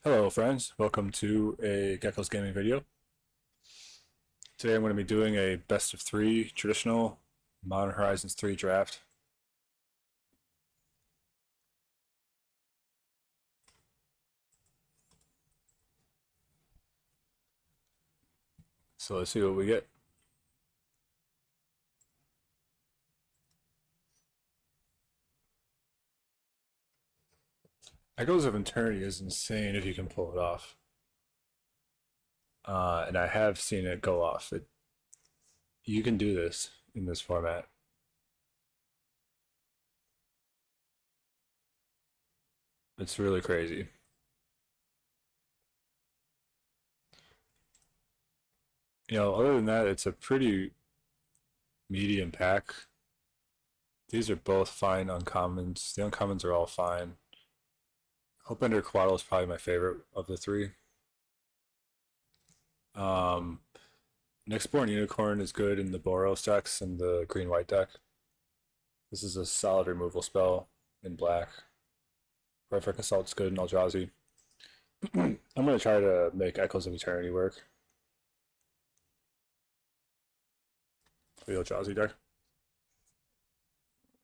Hello friends, welcome to a Gecko's Gaming video. Today I'm going to be doing a best of 3 traditional Modern Horizons 3 draft. So let's see what we get. Echoes of Eternity is insane if you can pull it off. And I have seen it go off. You can do this in this format. It's really crazy. Other than that, it's a pretty medium pack. These are both fine uncommons. The uncommons are all fine. Hopebender Quaddle is probably my favorite of the 3. Nextborn Unicorn is good in the Boros decks and the green-white deck. This is a solid removal spell in black. Horrific Assault's good in Eldrazi. I'm going to try to make Echoes of Eternity work for the Eldrazi deck.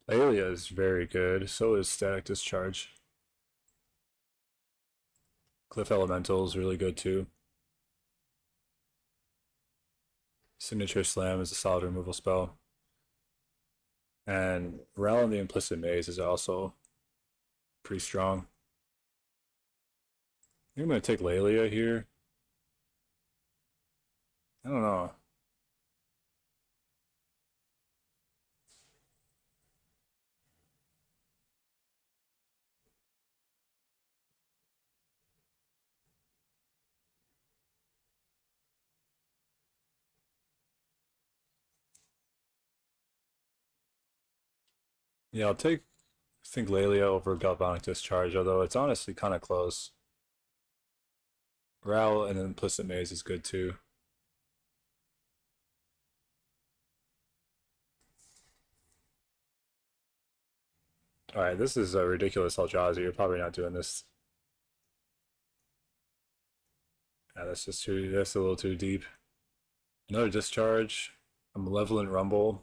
Aelia is very good, so is Static Discharge. Cliff Elemental is really good too. Signature Slam is a solid removal spell. And Rel and the Implicit Maze is also pretty strong. I think I'm going to take Lelia here. I don't know. Yeah, I'll take, I think, Lelia over Galvanic Discharge, although it's honestly kind of close. Ral and Implicit Maze is good too. Alright, this is a ridiculous Eldrazi. You're probably not doing this. Yeah, that's a little too deep. Another Discharge. A Malevolent Rumble.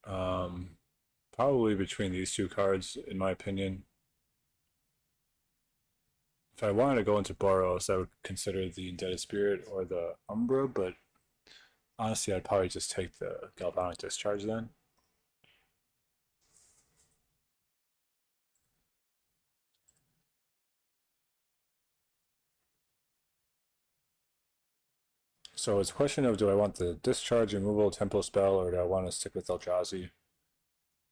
Um, Probably between these two cards, in my opinion. If I wanted to go into Boros, I would consider the Indebted Spirit or the Umbra, but honestly, I'd probably just take the Galvanic Discharge then. So it's a question of, do I want the Discharge removal tempo spell, or do I want to stick with Eldrazi?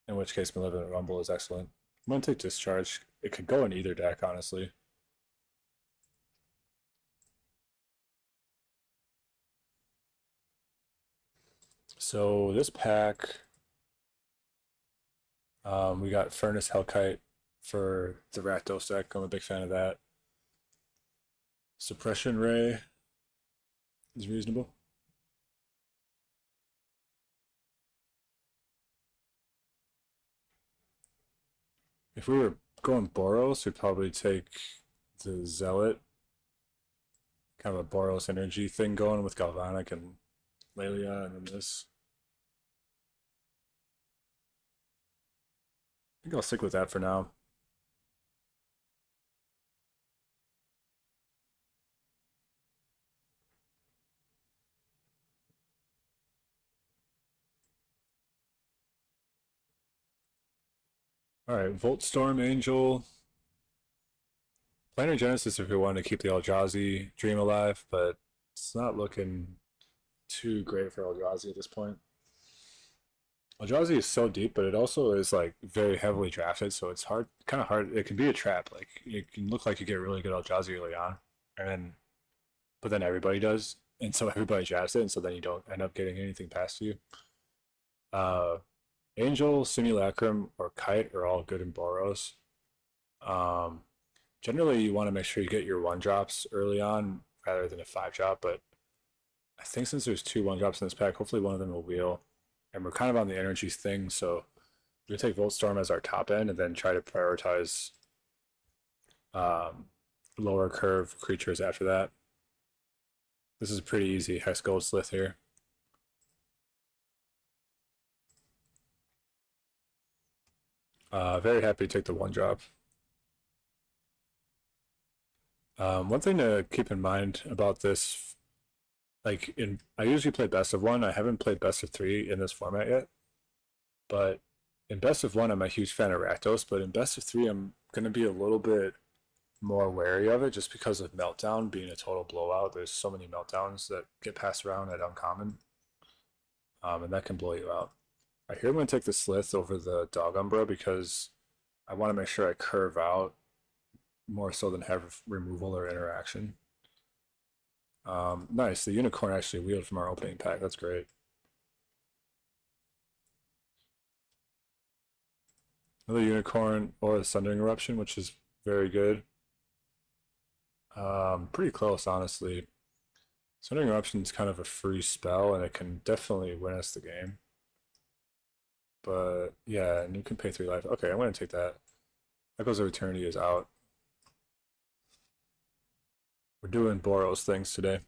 In which case, Malevolent Rumble is excellent. I'm going to take Discharge. It could go in either deck, honestly. So this pack, we got Furnace Hellkite for the Rakdos deck. I'm a big fan of that. Suppression Ray is reasonable. If we were going Boros, we'd probably take the Zealot. Kind of a Boros energy thing going with Galvanic and Lelia and then this. I think I'll stick with that for now. Alright, Voltstorm Angel. Planar Genesis if we want to keep the Eldrazi dream alive, but it's not looking too great for Eldrazi at this point. Eldrazi is so deep, but it also is like very heavily drafted, so it's hard, kind of hard. It can be a trap. Like it can look like you get really good Eldrazi early on, and then, but then everybody does, and so everybody drafts it, and so then you don't end up getting anything past you. Uh, Angel, Simulacrum, or Kite are all good in Boros. Um, Generally, you want to make sure you get your 1-drops early on rather than a 5-drop, but I think since there's 2 1-drops in this pack, hopefully one of them will wheel. And we're kind of on the energies thing, so we're going to take Voltstorm as our top end and then try to prioritize um, lower curve creatures after that. This is pretty easy. Hex Gold Slith here. Very happy to take the one drop. One thing to keep in mind about this, I usually play best of one. I haven't played best of three in this format yet, but in best of one, I'm a huge fan of Rakdos. But in best of three, I'm gonna be a little bit more wary of it just because of Meltdown being a total blowout. There's so many Meltdowns that get passed around at Uncommon, and that can blow you out. I hear I'm going to take the Slith over the Dog Umbra because I want to make sure I curve out more so than have removal or interaction. Nice. The Unicorn actually wheeled from our opening pack. That's great. Another Unicorn or the Sundering Eruption, which is very good. Pretty close, honestly. Sundering Eruption is kind of a free spell, and it can definitely win us the game. But yeah, and you can pay 3 life. Okay, I'm going to take that. Echoes of Eternity is out. We're doing Boros things today.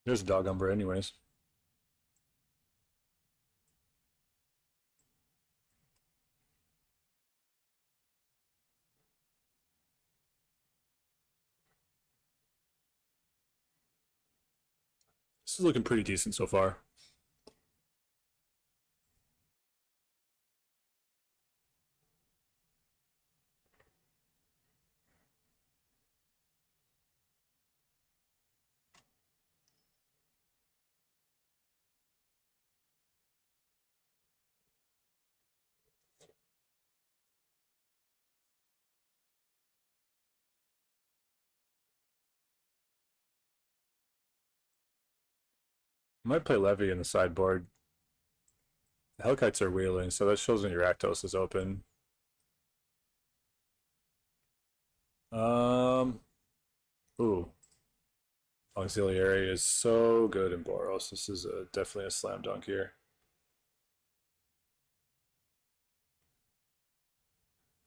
There's a Dog Umbra anyways. This is looking pretty decent so far. I might play Levy in the sideboard. The Hellkites are wheeling, so that shows when your Rakdos is open. Um, ooh, Auxiliary is so good in Boros. This is definitely a slam dunk here.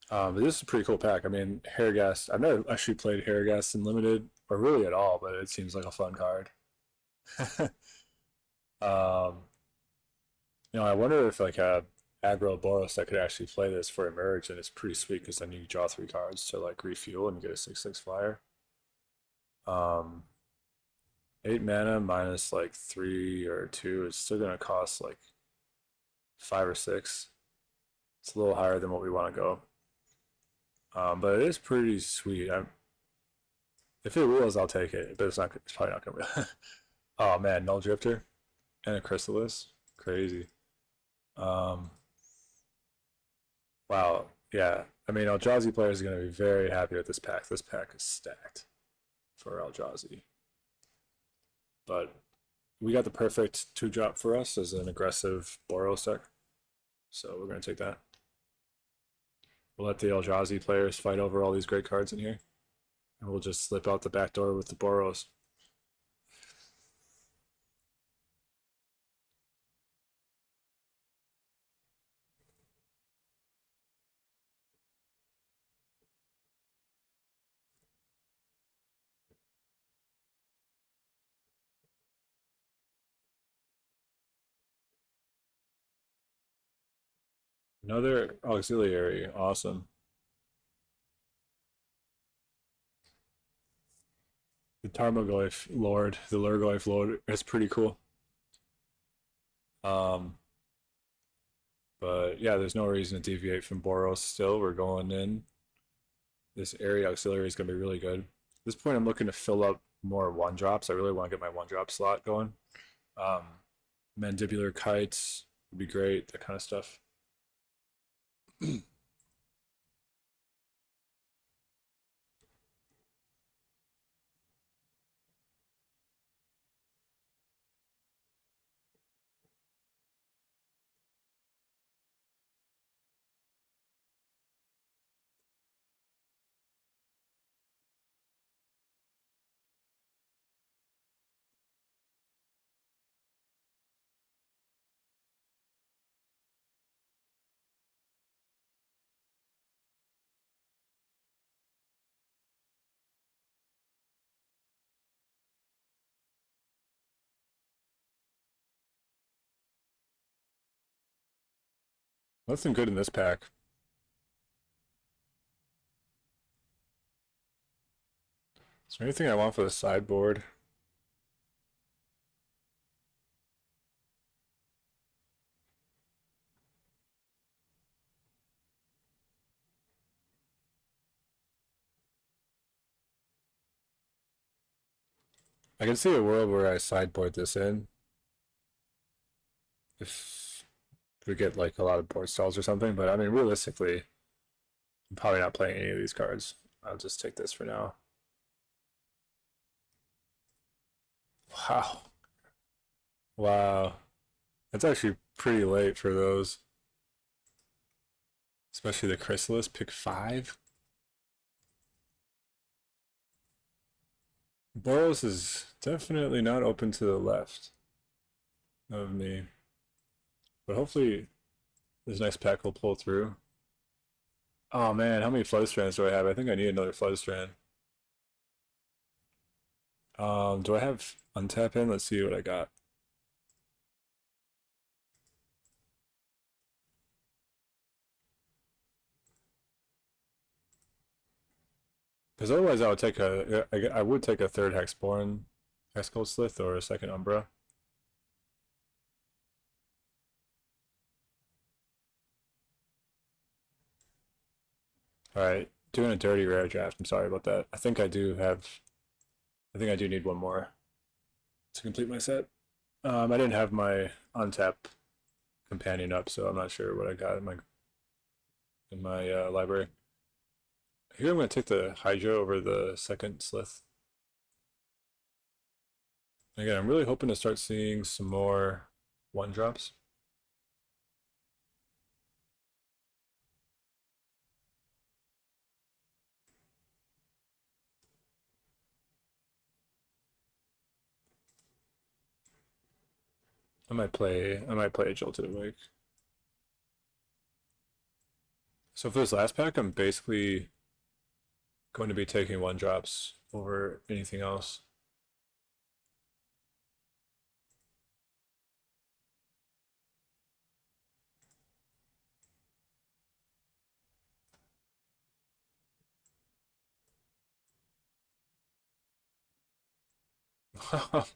But this is a pretty cool pack. I mean, Hairgast. I've never actually played Hairgast in limited, or really at all, but it seems like a fun card. um, I wonder if like a aggro Boros that could actually play this for Emerge, and it's pretty sweet because then you draw 3 cards to like refuel and get a 6/6 flyer. Um, 8 mana minus like 3 or 2 is still gonna cost like 5 or 6. It's a little higher than what we want to go. But it is pretty sweet. If it wheels, I'll take it, but it's not. It's probably not gonna wheel. Oh man, Null Drifter and a Chrysalis, crazy. Um, wow, yeah. I mean, Eldrazi players are gonna be very happy with this pack. This pack is stacked for Eldrazi. But we got the perfect 2 drop for us as an aggressive Boros deck, so we're gonna take that. We'll let the Eldrazi players fight over all these great cards in here, and we'll just slip out the back door with the Boros. Another auxiliary, awesome. The Tarmogoyf Lord, the Lurgoyf Lord, is pretty cool. Um, but yeah, there's no reason to deviate from Boros still. We're going in. This area auxiliary is going to be really good. At this point, I'm looking to fill up more 1 drops. I really want to get my 1 drop slot going. Um, Mandibular Kites would be great, that kind of stuff. Nothing good in this pack. Is there anything I want for the sideboard? I can see a world where I sideboard this in. If we get like a lot of board stalls or something, but I mean, realistically, I'm probably not playing any of these cards. I'll just take this for now. Wow. Wow. That's actually pretty late for those. Especially the Chrysalis, pick 5. Boros is definitely not open to the left of me. But hopefully this next pack will pull through. Oh man, how many flood strands do I have? I think I need another flood strand. Do I have untap in? Let's see what I got. Because otherwise I would take a third Hexborn, Hexcold Slith, or a second Umbra. Alright, doing a dirty rare draft. I'm sorry about that. I think I do need one more to complete my set. I didn't have my untap companion up, so I'm not sure what I got in my library. Here I'm going to take the Hydra over the second Slith. Again, I'm really hoping to start seeing some more 1-drops. I might play a Jolted Awake. So for this last pack, I'm basically going to be taking 1-drops over anything else.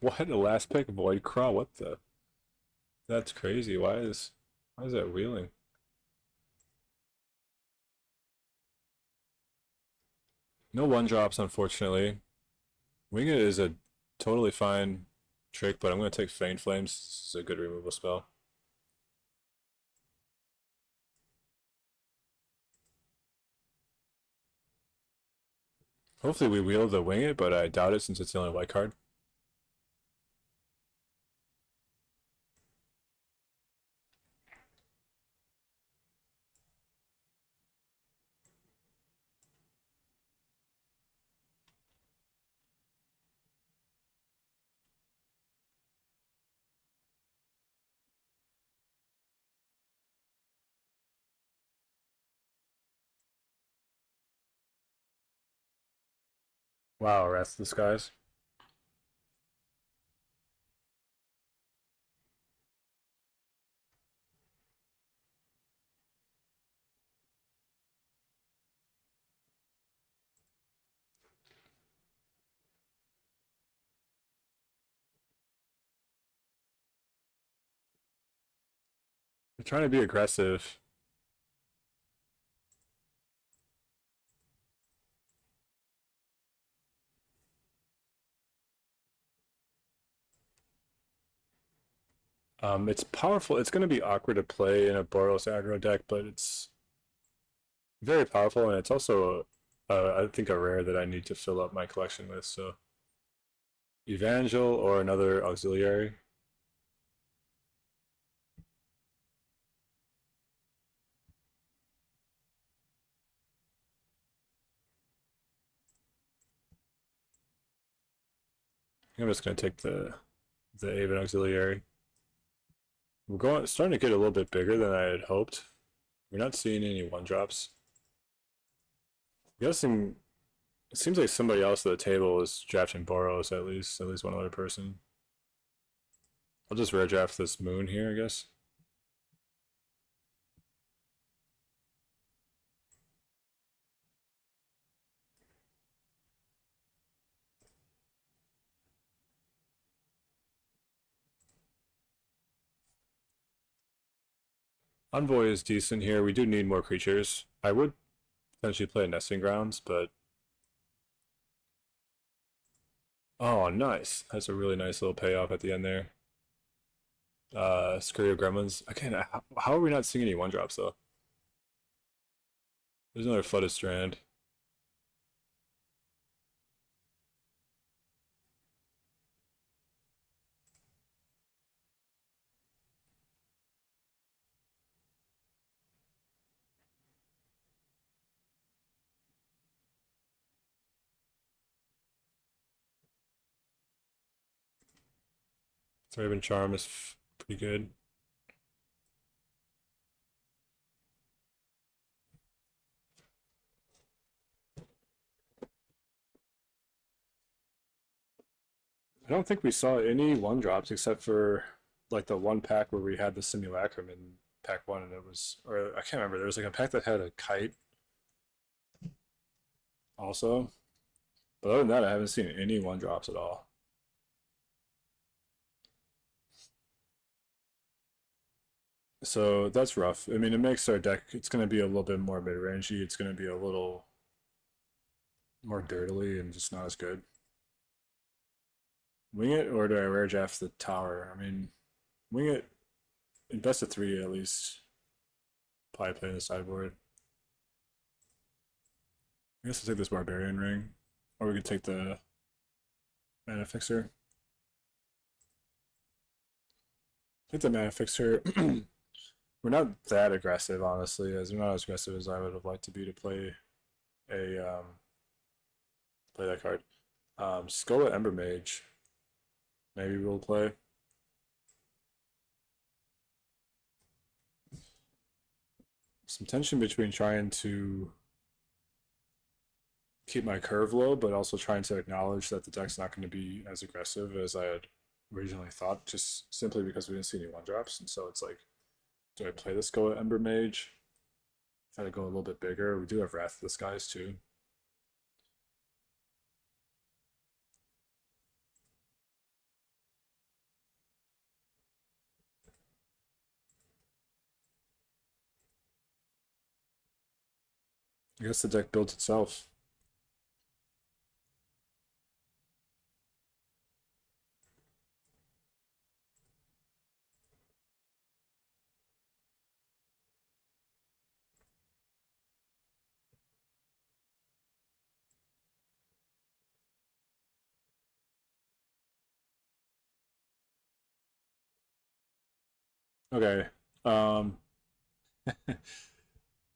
What a last pick, Void Crawl. What the? That's crazy. Why is that wheeling? No 1-drops, unfortunately. Wing It is a totally fine trick, but I'm going to take Feigned Flames. This is a good removal spell. Hopefully we wheel the Wing It, but I doubt it since it's the only white card. Wow, Wrath of the Skies. I'm trying to be aggressive. It's powerful. It's going to be awkward to play in a Boros aggro deck, but it's very powerful, and it's also, I think, a rare that I need to fill up my collection with. So, Evangel or another auxiliary. I'm just going to take the Aven auxiliary. We're starting to get a little bit bigger than I had hoped. We're not seeing any 1-drops. I'm guessing it seems like somebody else at the table is drafting Boros, at least one other person. I'll just rare draft this Moon here, I guess. Envoy is decent here. We do need more creatures. I would potentially play Nesting Grounds, but oh, nice. That's a really nice little payoff at the end there. Scurry of Gremlins. Again, how are we not seeing any one drops though? There's another Flooded Strand. Raven Charm is pretty good. I don't think we saw any one drops except for like the one pack where we had the Simulacrum in pack one, and it was, or I can't remember. There was like a pack that had a kite also. But other than that, I haven't seen any one drops at all. So that's rough. I mean, it makes our deck, it's going to be a little bit more mid rangey. It's going to be a little more dirtily and just not as good. Wing it, or do I rare draft the tower? I mean, wing it in best of three at least. Probably play the sideboard. I guess I'll take this Barbarian Ring. Or we could take the Mana Fixer. Take the Mana Fixer. We're not that aggressive, honestly, as we're not as aggressive as I would have liked to be to play a play that card. Skull at Ember Mage. Maybe we'll play. Some tension between trying to keep my curve low, but also trying to acknowledge that the deck's not going to be as aggressive as I had originally thought, just simply because we didn't see any one drops. And so it's like, do I play this go at Ember Mage? Try to go a little bit bigger. We do have Wrath of the Skies too. I guess the deck builds itself. Okay. Um,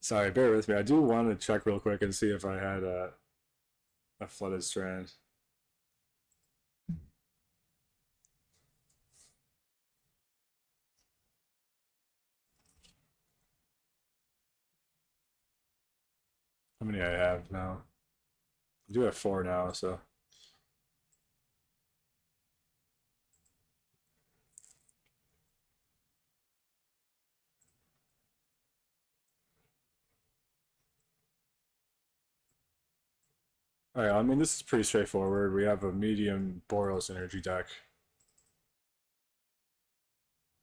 sorry, bear with me. I do want to check real quick and see if I had a Flooded Strand. How many I have now? I do have four now, so. Alright, I mean, this is pretty straightforward. We have a medium Boros energy deck.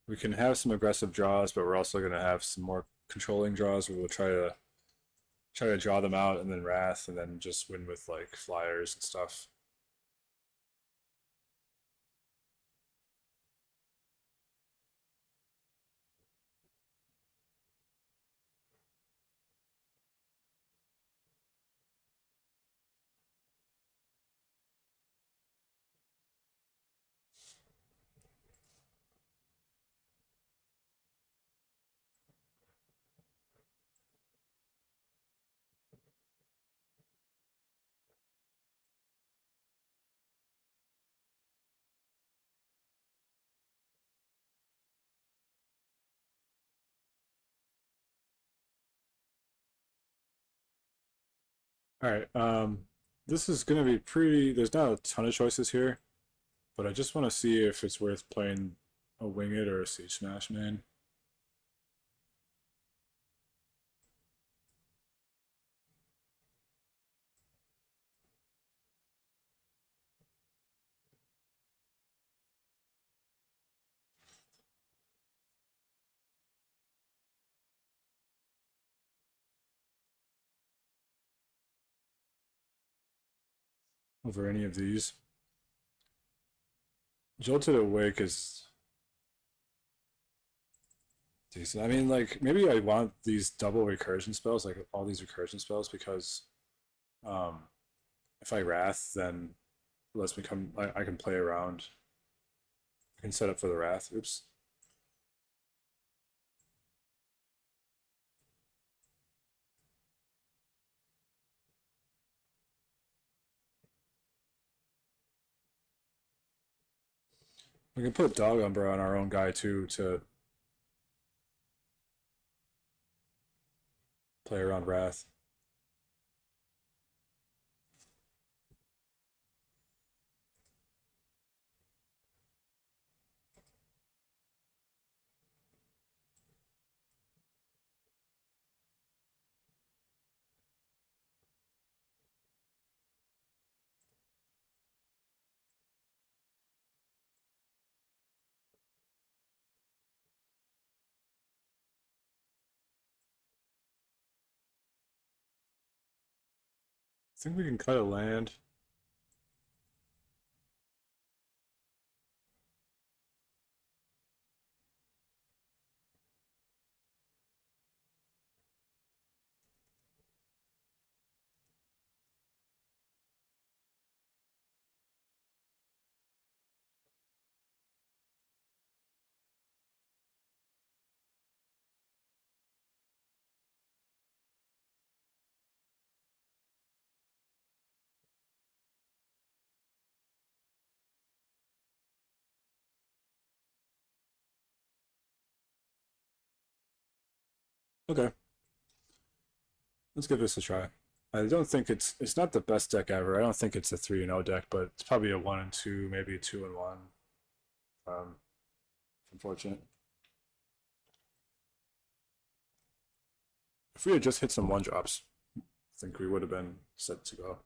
We can have some aggressive draws, but we're also going to have some more controlling draws where we'll try to draw them out and then Wrath and then just win with like flyers and stuff. All right, this is going to be pretty. There's not a ton of choices here, but I just want to see if it's worth playing a Wing It or a Siege Smash, man. over any of these. Jolted Awake is decent. I mean, like, maybe I want these double recursion spells, like all these recursion spells, because um, if I Wrath, then it lets me come. I can play around. I can set up for the Wrath. Oops. We can put Dog Umbra on our own guy too to play around Wrath. I think we can cut a land. Okay, let's give this a try. I don't think it's not the best deck ever. I don't think it's a 3-0 deck, but it's probably a 1-2, maybe a 2-1. Um, unfortunate. If we had just hit some 1-drops, I think we would have been set to go.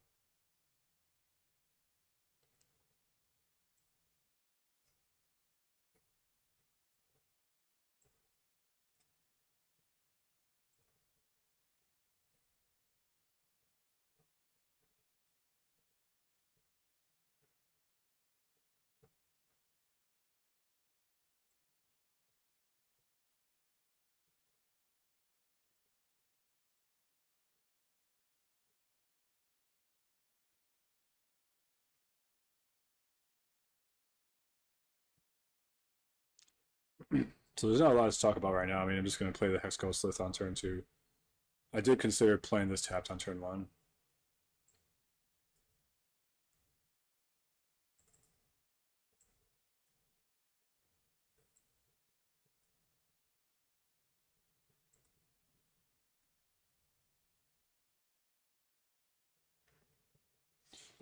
So there's not a lot to talk about right now. I mean, I'm just going to play the Hex Ghost Lith on turn 2. I did consider playing this tapped on turn 1.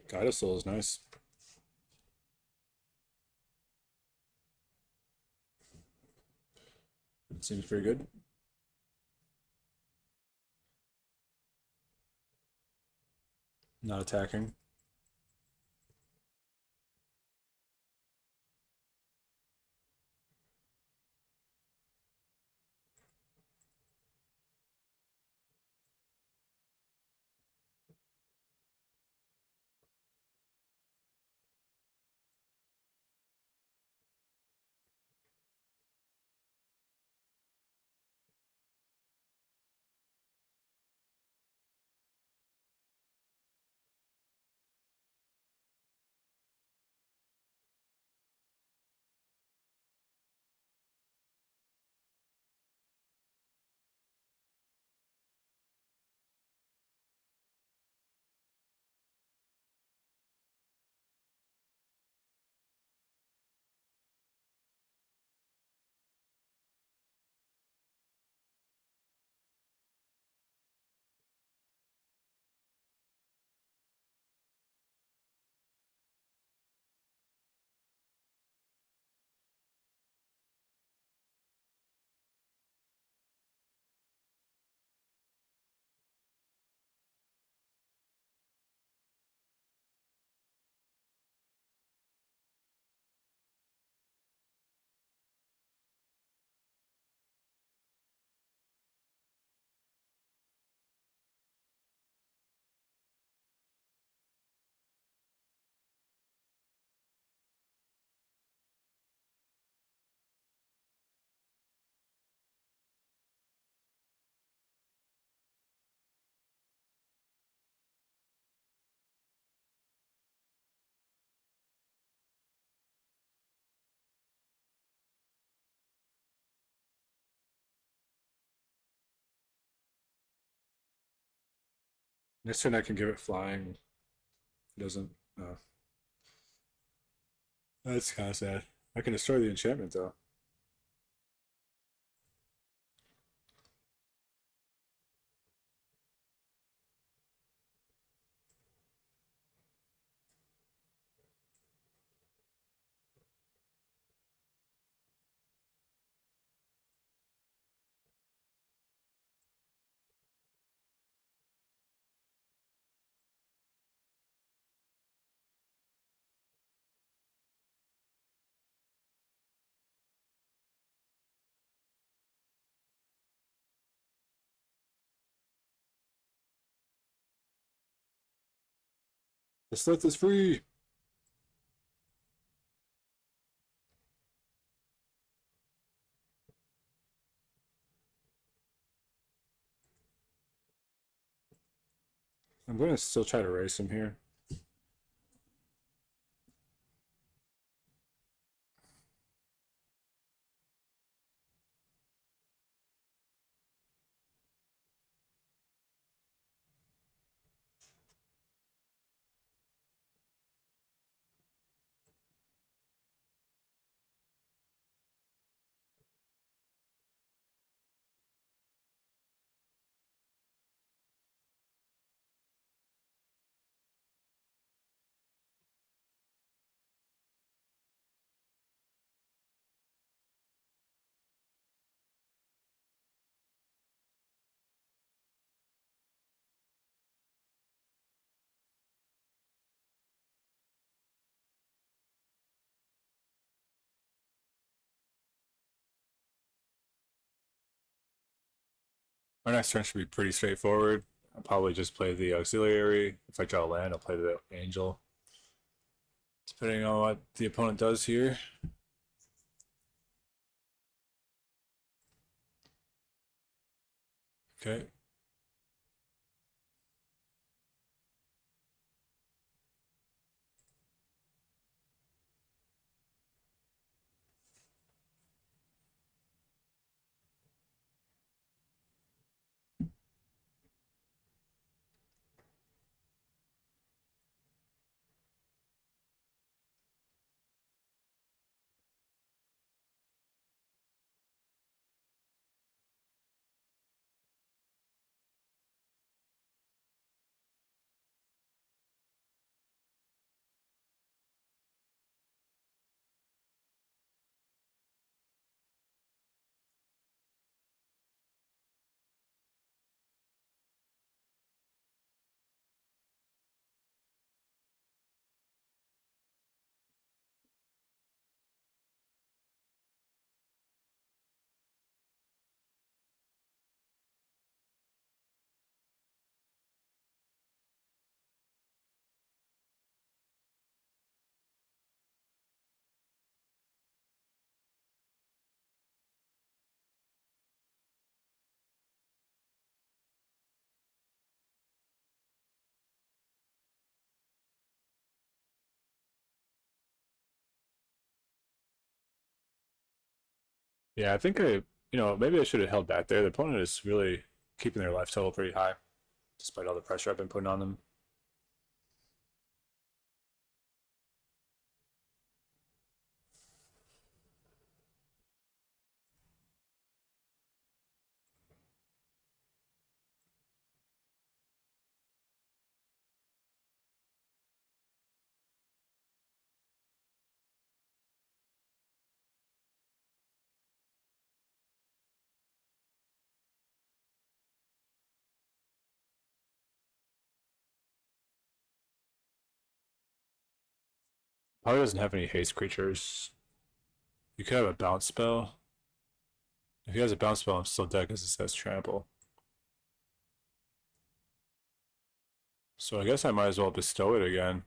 Guide of Soul is nice. It seems pretty good. Not attacking. Next turn I can give it flying. It doesn't. That's kind of sad. I can destroy the enchantment though. The slith is free. I'm going to still try to race him here. Our next turn should be pretty straightforward. I'll probably just play the auxiliary. If I draw land, I'll play the angel. Depending on what the opponent does here. Okay. Yeah, I think maybe I should have held back there. The opponent is really keeping their life total pretty high, despite all the pressure I've been putting on them. Probably doesn't have any haste creatures. You could have a bounce spell. If he has a bounce spell, I'm still dead because it says trample. So I guess I might as well bestow it again.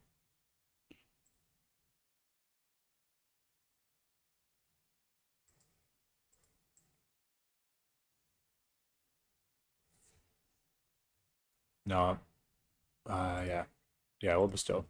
No, yeah. Yeah, we'll bestow.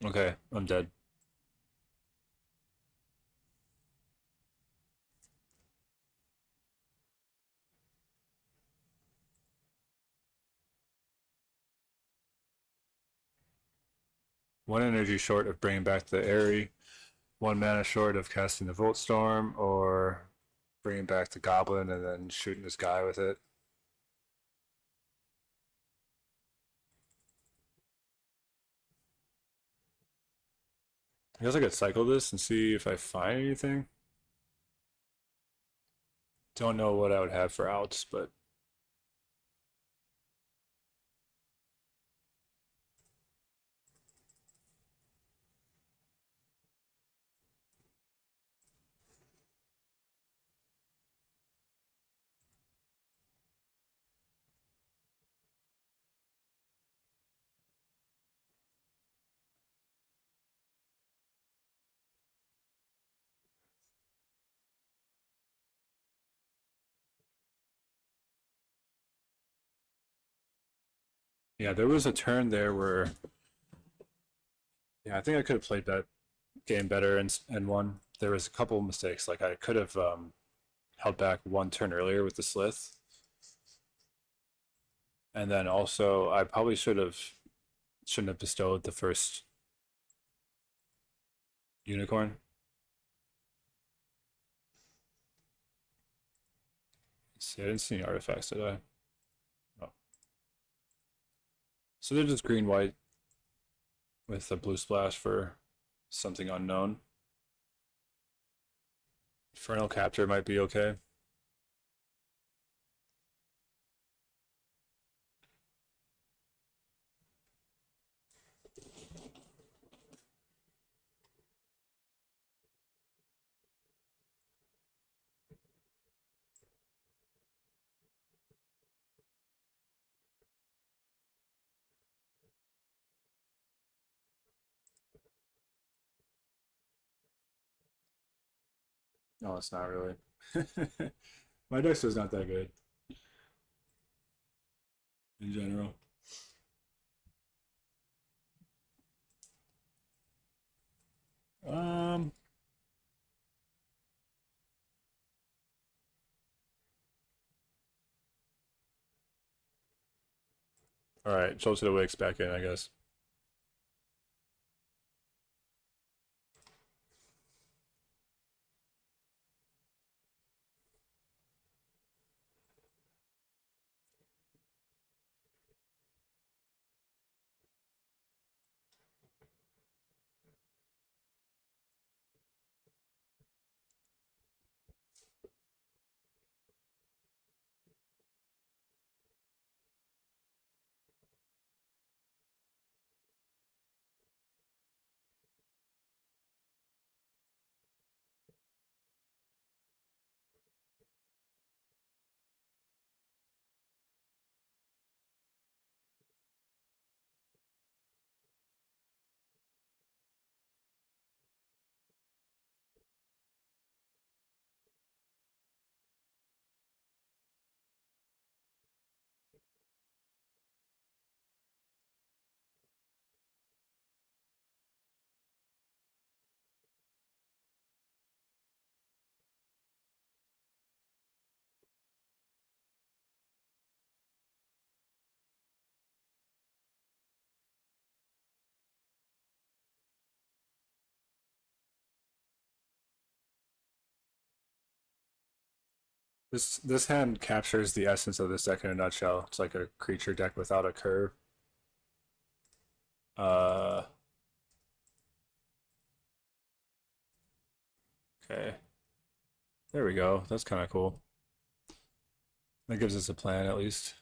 Okay, I'm dead. One energy short of bringing back the Airy, one mana short of casting the Volt Storm, or bringing back the Goblin and then shooting this guy with it. I guess I could cycle this and see if I find anything. Don't know what I would have for outs, but yeah, there was a turn there where yeah, I think I could have played that game better and won. There was a couple of mistakes. Like I could have held back one turn earlier with the Slith, and then also I probably shouldn't have bestowed the first unicorn. Let's see, I didn't see any artifacts, did I? Oh. So they're just green white with a blue splash for something unknown. Infernal Capture might be okay. No, it's not really. My dex is not that good in general. Um, all right, Jolted Awake's back in, I guess. This hand captures the essence of this deck in a nutshell. It's like a creature deck without a curve. Uh, okay. There we go. That's kind of cool. That gives us a plan at least.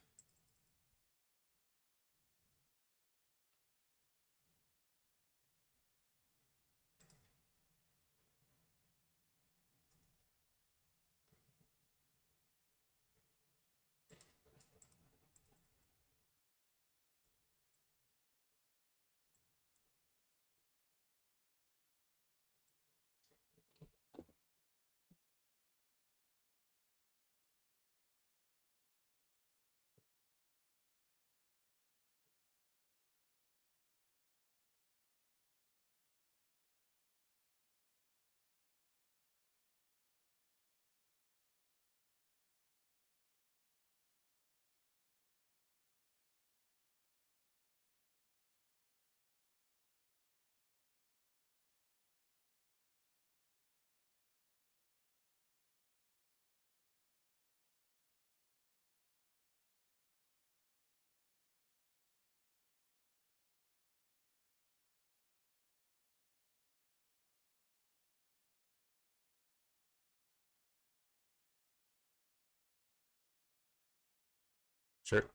Sure.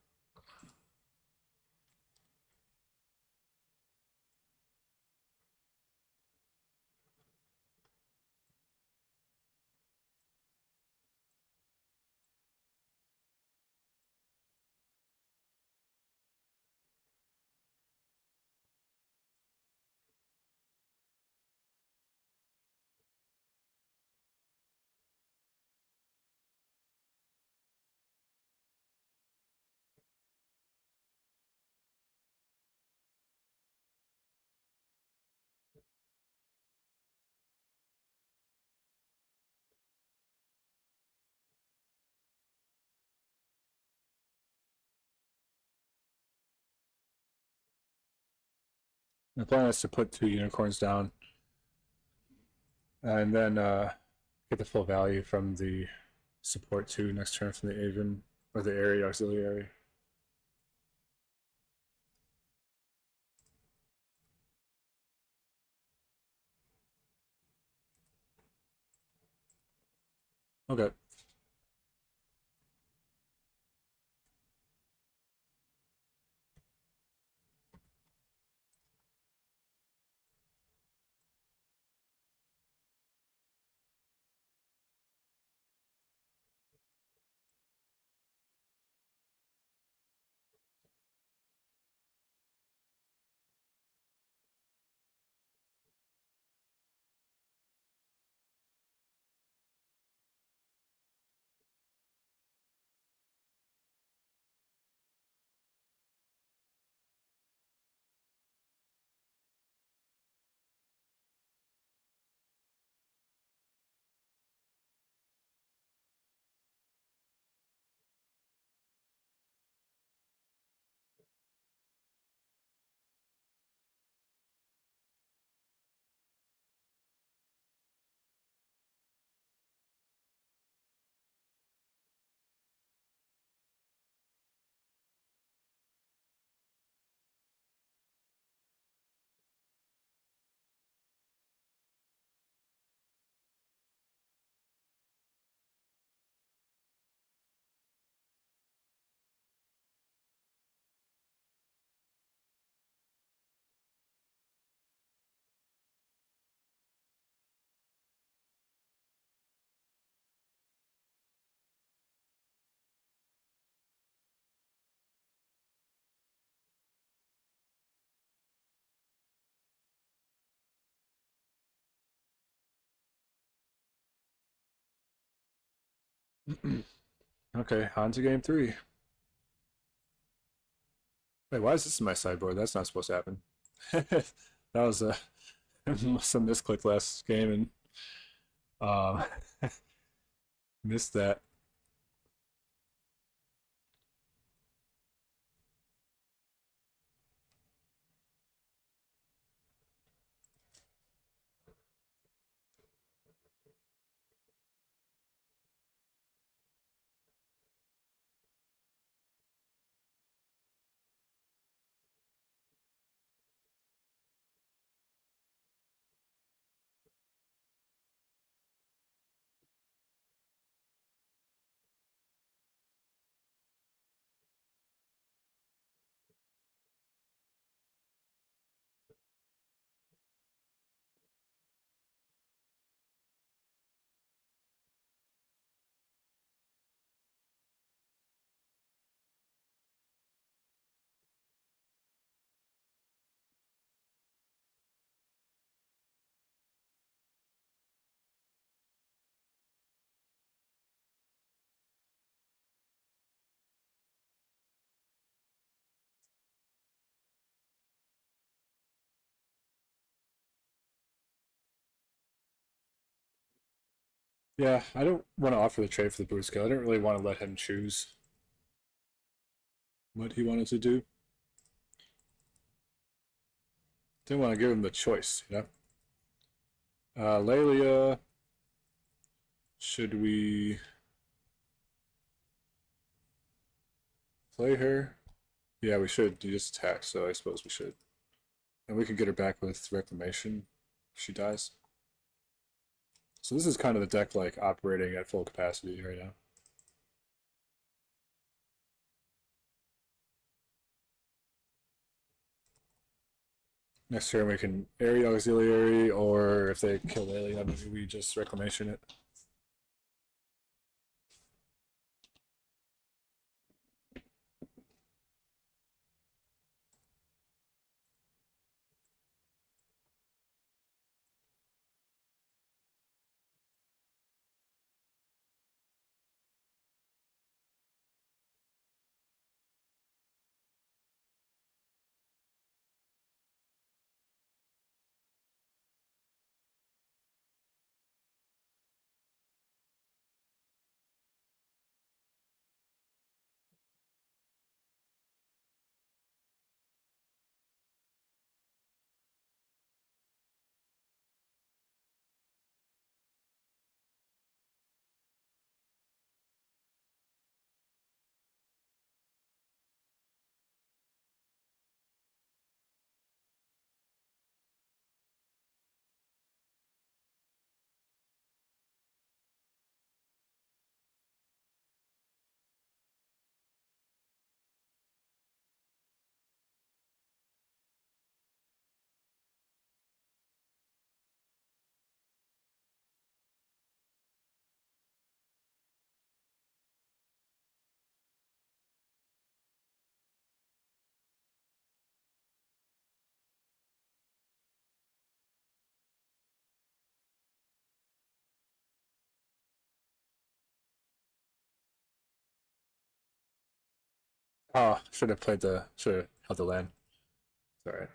The plan is to put 2 unicorns down and then get the full value from the support 2 next turn from the Avian or the area auxiliary. Okay. Okay, on to game 3. Wait, why is this in my sideboard? That's not supposed to happen. That was some misclick last game and um, missed that. Yeah, I don't want to offer the trade for the boost skill. I didn't really want to let him choose what he wanted to do. Didn't want to give him the choice, you know? Lelia, should we play her? Yeah, we should. You just attack, so I suppose we should. And we can get her back with Reclamation if she dies. So this is kind of the deck like operating at full capacity right now. Next turn we can area auxiliary, or if they kill the alien, maybe we just reclamation it. Oh, should have played the should have held the land. It's all right.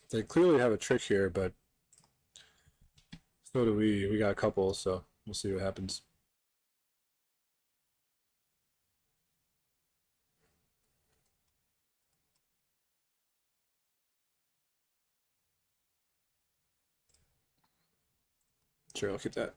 They clearly have a trick here, but so do we. We got a couple, so we'll see what happens. Sure, I'll keep that.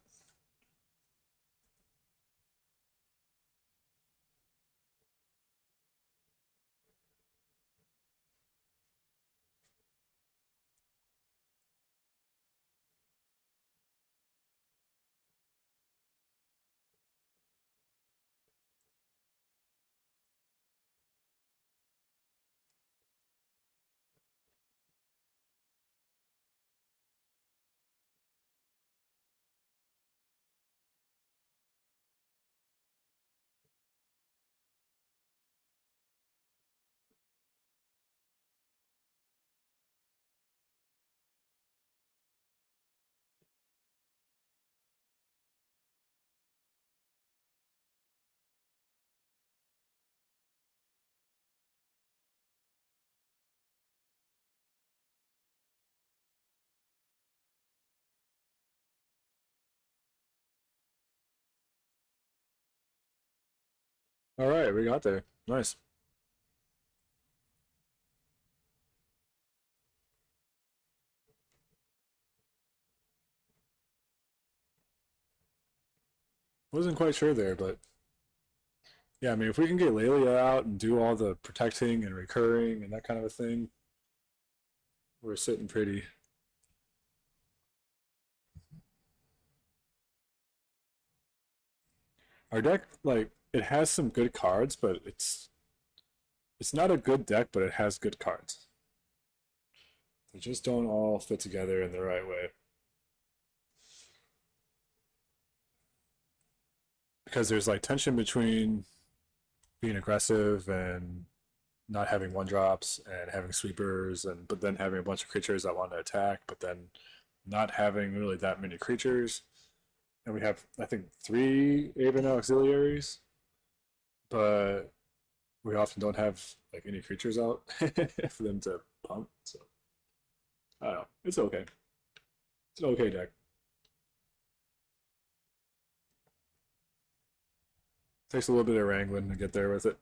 All right, we got there. Nice. Wasn't quite sure there, but yeah, I mean, if we can get Lelia out and do all the protecting and recurring and that kind of a thing, we're sitting pretty. Our deck, like, it has some good cards, but it's not a good deck, but it has good cards. They just don't all fit together in the right way. Because there's like tension between being aggressive and not having one drops and having sweepers and but then having a bunch of creatures that want to attack, but then not having really that many creatures. And we have I think three Aven auxiliaries, but we often don't have like any creatures out for them to pump. So I don't know. It's okay. It's an okay deck. Takes a little bit of wrangling to get there with it.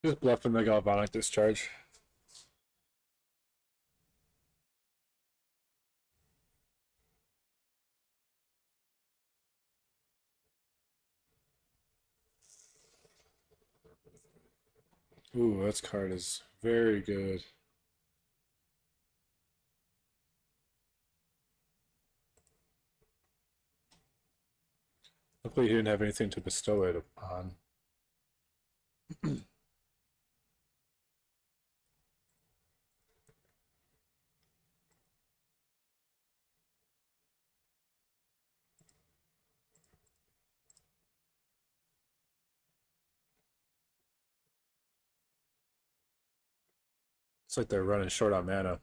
Just bluffing the galvanic discharge. Ooh, that card is very good. Luckily, he didn't have anything to bestow it upon. It's like they're running short on mana.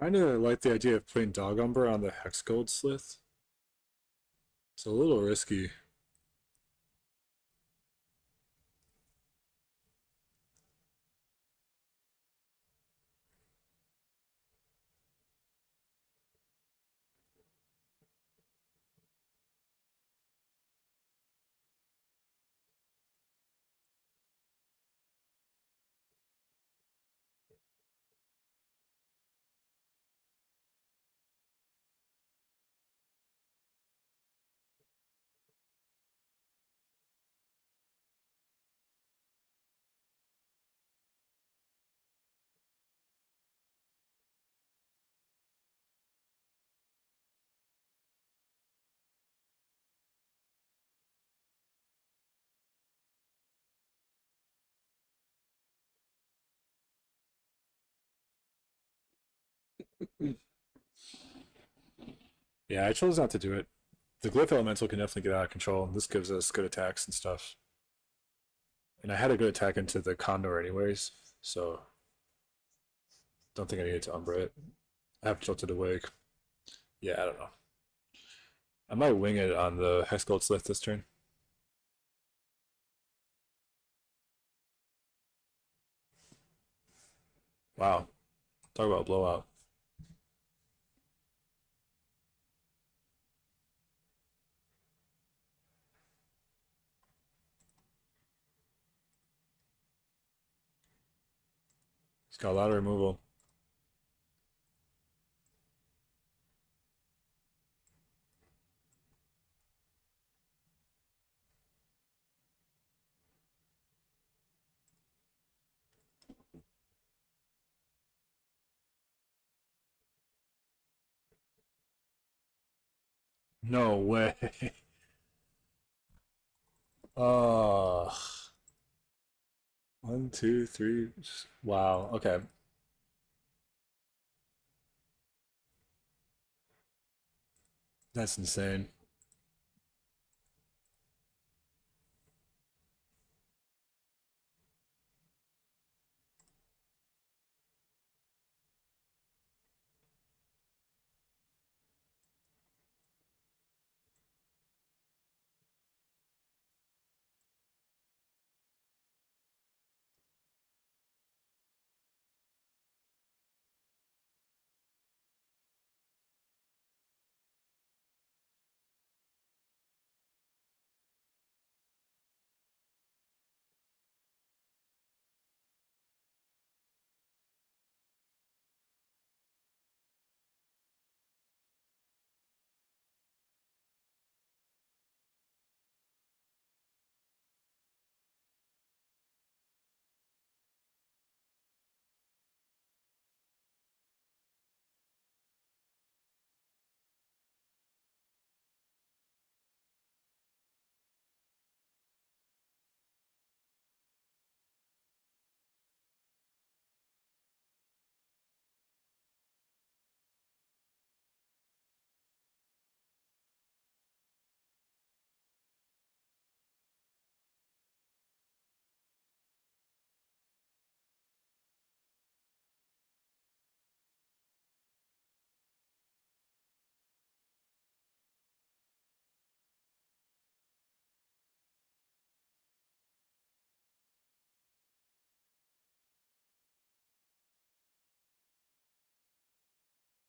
I kind of like the idea of putting Dog Umber on the Hex Gold Slith. It's a little risky. Yeah, I chose not to do it. The Glyph Elemental can definitely get out of control. This gives us good attacks and stuff. And I had a good attack into the Condor anyways, so don't think I needed to Umbra it. I have Tilted Awake. Yeah, I don't know. I might wing it on the Hex Gold Slith this turn. Wow. Talk about blowout. He's got a lot of removal. No way. Oh. One, two, three. Wow. Okay. That's insane.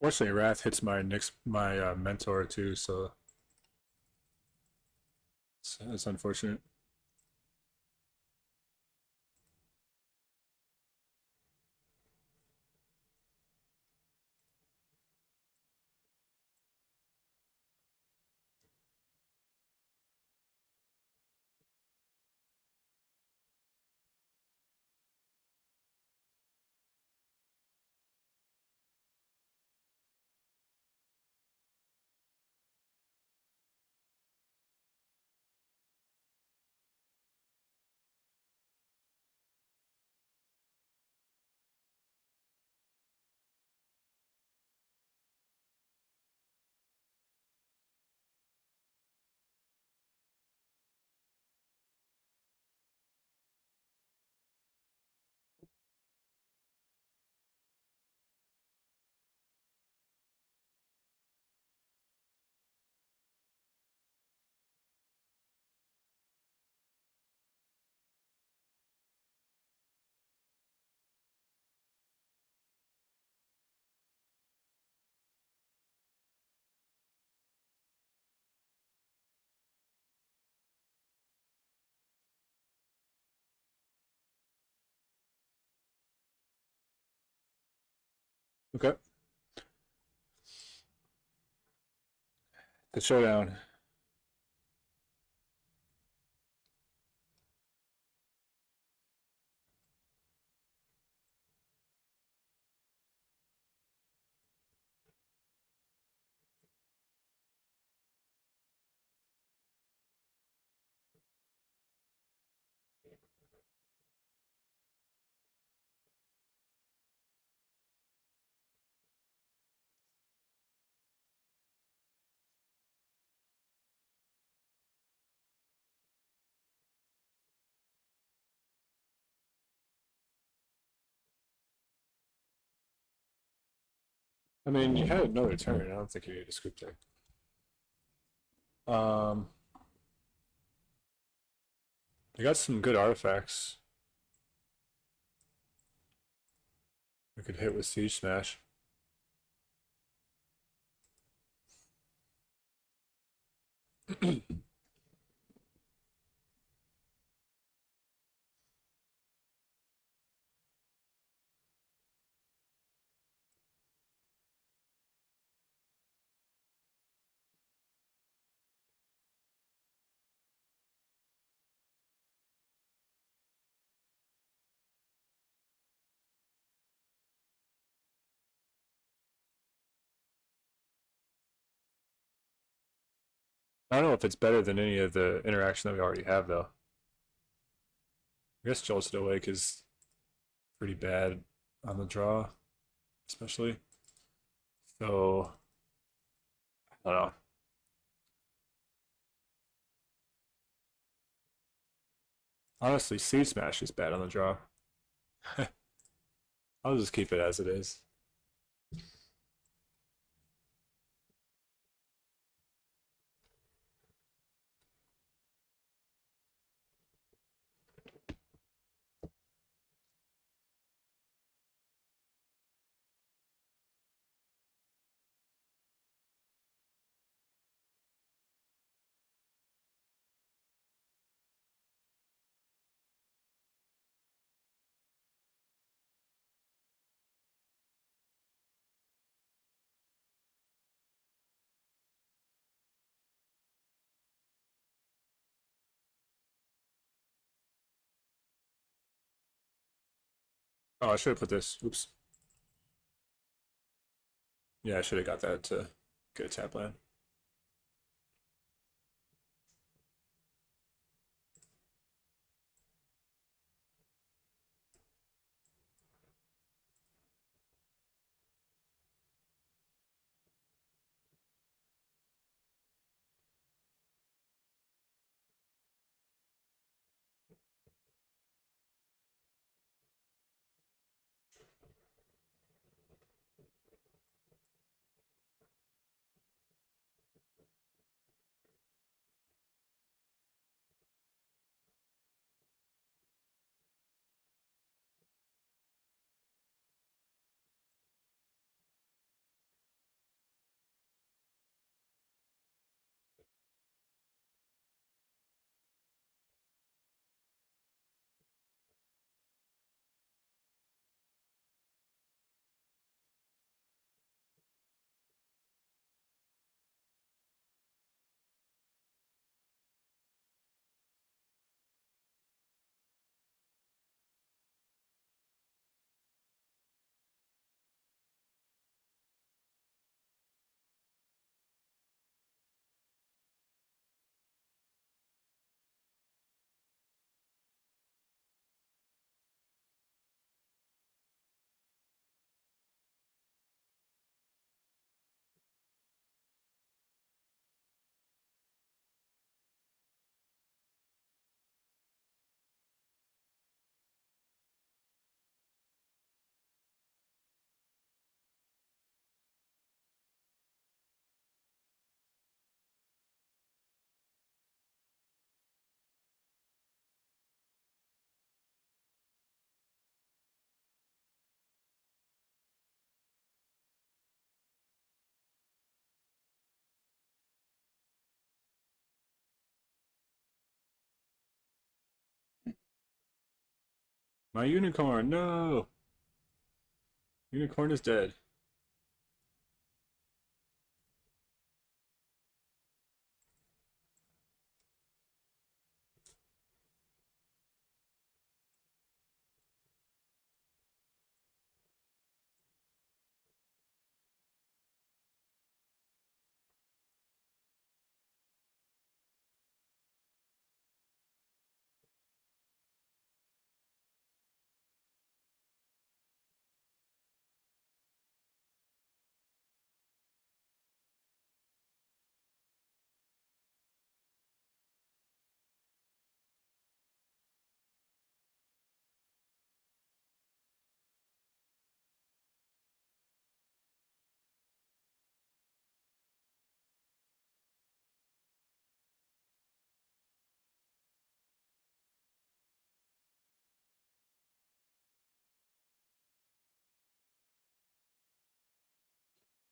Fortunately, Wrath hits my mentor too, so it's unfortunate. Okay, the showdown. I mean, you had another turn. I don't think you need a scoop there. Um, you got some good artifacts. We could hit with Siege Smash. I don't know if it's better than any of the interaction that we already have, though. I guess Jolted Awake is pretty bad on the draw, especially. So, I don't know. Honestly, Seed Smash is bad on the draw. I'll just keep it as it is. Oh, I should have put this. Oops. Yeah, I should have got that to get a tap land. My unicorn, no! Unicorn is dead.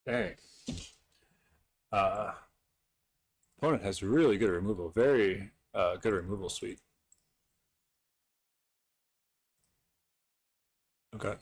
Dang. Uh, Opponent has really good removal. Very good removal suite. Okay.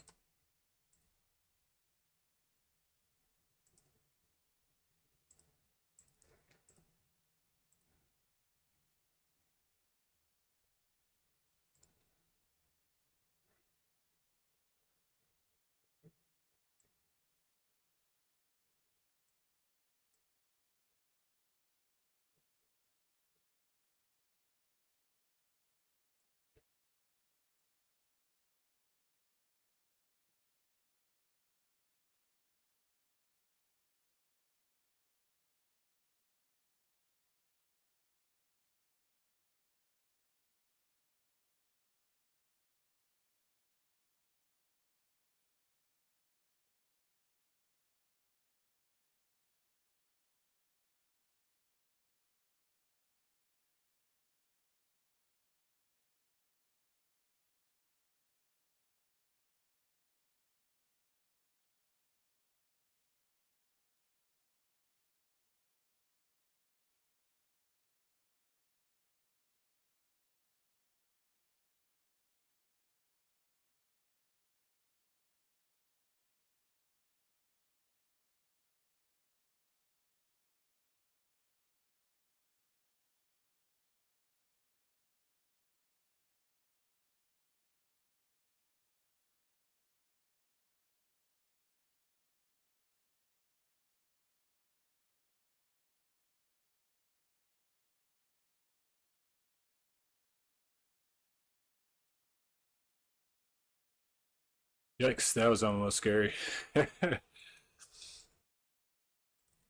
Yikes, that was almost scary.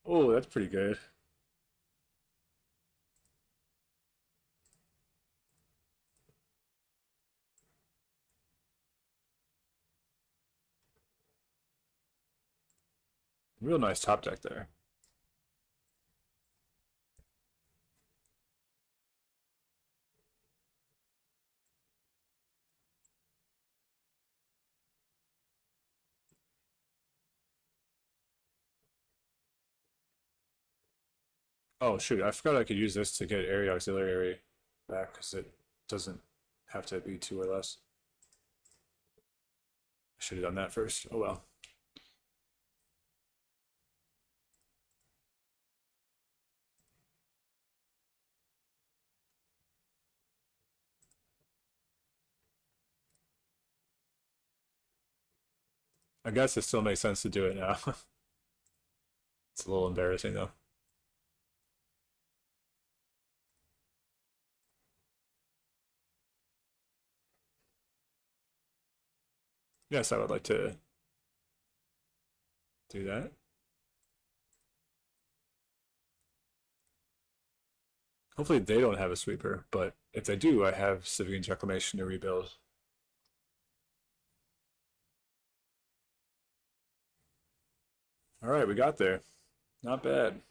Oh, that's pretty good. Real nice top deck there. Oh shoot, I forgot I could use this to get area auxiliary back because it doesn't have to be two or less. I should have done that first. Oh well. I guess it still makes sense to do it now. It's a little embarrassing though. Yes, I would like to do that. Hopefully they don't have a sweeper, but if they do, I have Civilians Reclamation to rebuild. All right, we got there. Not bad.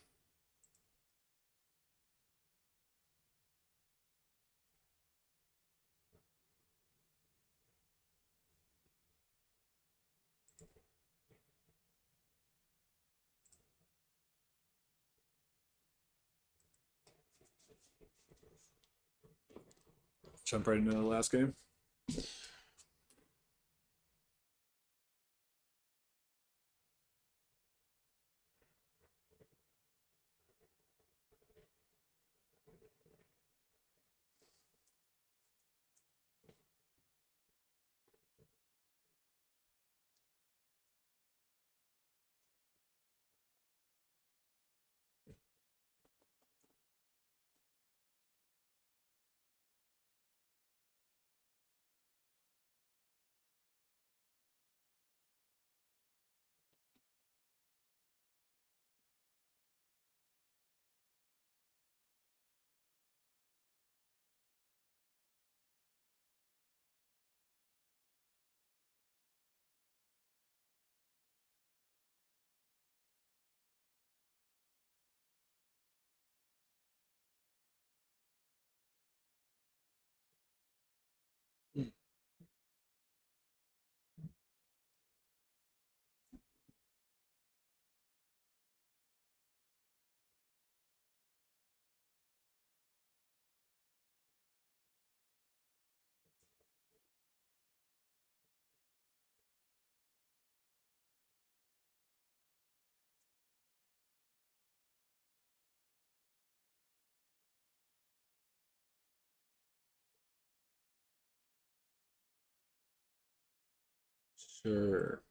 Jump right into the last game. Sure.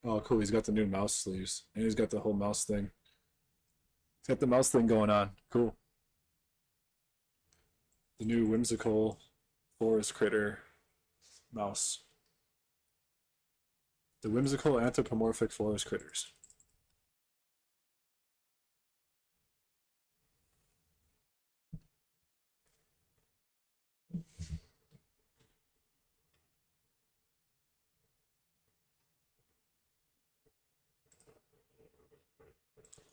Oh, cool. He's got the new mouse sleeves. And he's got the whole mouse thing. He's got the mouse thing going on. Cool. The new whimsical forest critter mouse. The whimsical anthropomorphic forest critters.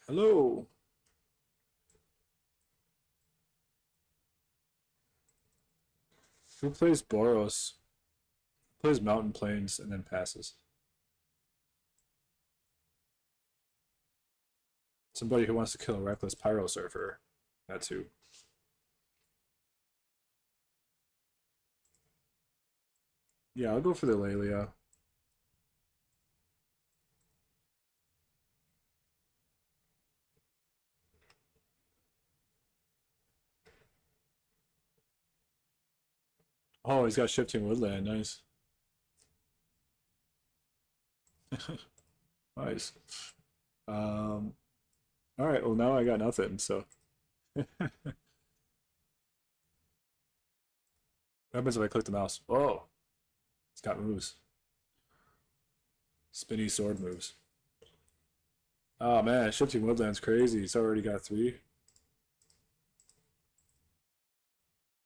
Hello. Who plays Boros? Plays Mountain Plains and then passes. Somebody who wants to kill a reckless pyro surfer. That too. Yeah, I'll go for the Lelia. Oh, he's got shifting woodland. Nice. Nice. Um, all right. Well, now I got nothing. So, what happens if I click the mouse? Whoa, it's got moves. Spinny sword moves. Oh man, shifting woodland's crazy. It's already got three.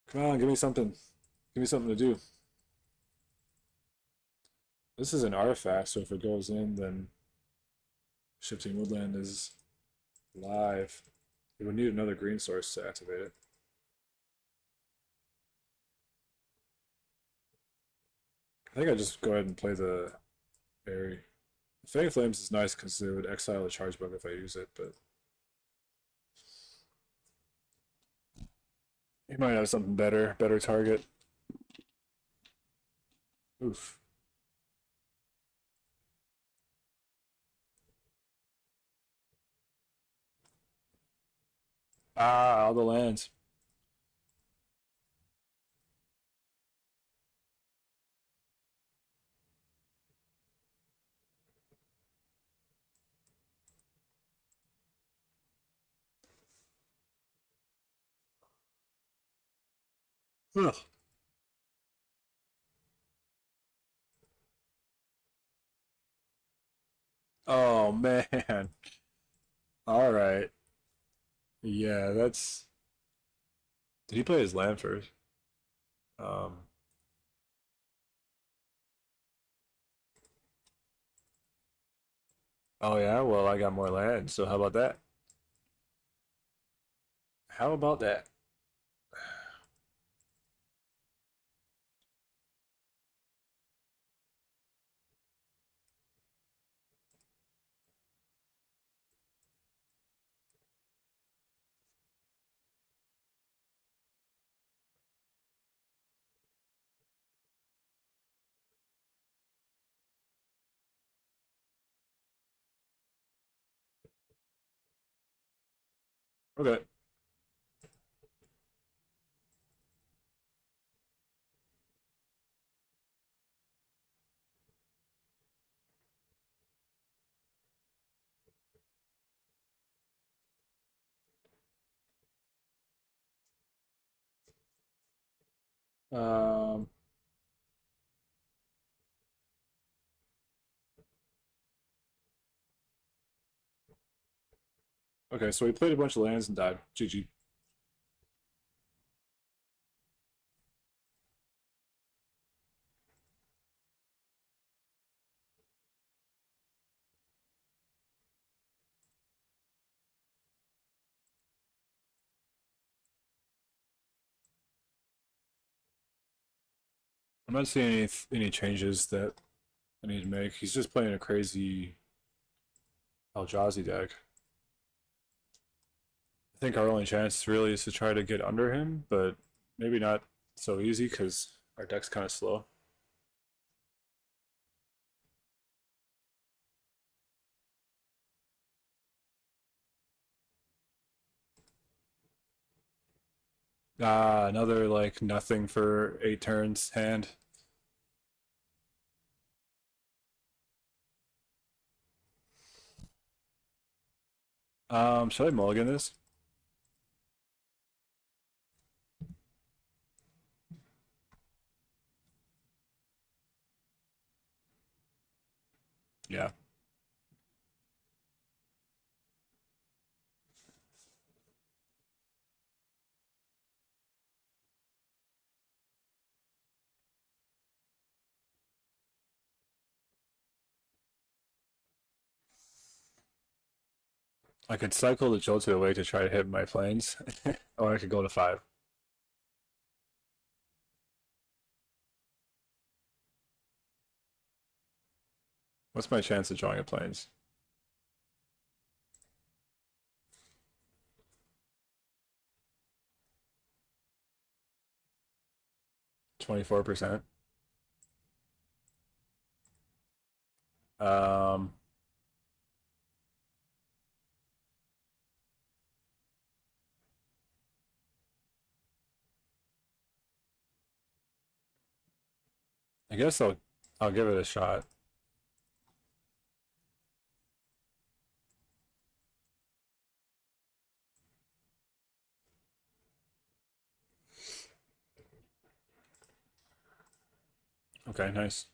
Come on, give me something. Give me something to do. This is an artifact, so if it goes in, then shifting woodland is live. You would need another green source to activate it. I think I just go ahead and play the berry. Fang Flames is nice because it would exile a charge bug if I use it, but he might have something better target. Oof. Ah, all the lands. Ugh. Oh man. All right. Yeah, that's. Did he play his land first? Um. Oh yeah. Well, I got more land. So how about that? How about that? Okay. Um. Okay. So he played a bunch of lands and died. GG. I'm not seeing any changes that I need to make. He's just playing a crazy Eldrazi deck. I think our only chance really is to try to get under him, but maybe not so easy because our deck's kind of slow. Ah, another like nothing for 8 turns hand. Should I mulligan this? Yeah. I could cycle the Jolted away to try to hit my planes, or I could go to 5. What's my chance of drawing a planes? 24%. Um, I guess I'll give it a shot. Okay, nice.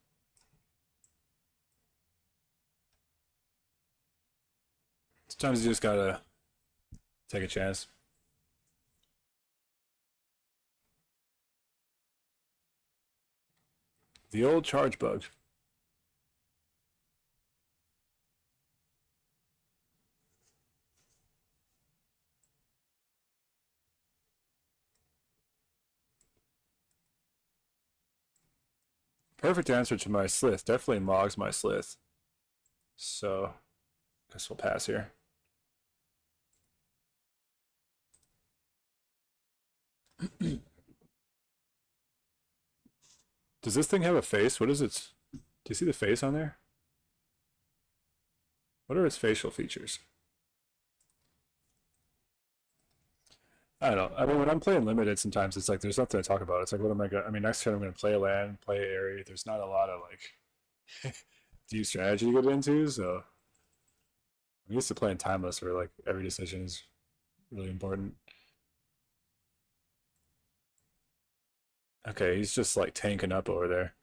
Sometimes you just gotta take a chance. The old charge bug. Perfect answer to my Slith. Definitely mogs my Slith. So, guess we'll pass here. Does this thing have a face? What is its... Do you see the face on there? What are its facial features? I don't know. I mean, when I'm playing limited, sometimes it's like there's nothing to talk about. It's like, what am I going to... I mean, next turn I'm going to play a land, play Airy. There's not a lot of, like, deep strategy to get into, so... I'm used to playing Timeless where, like, every decision is really important. Okay, he's just, like, tanking up over there.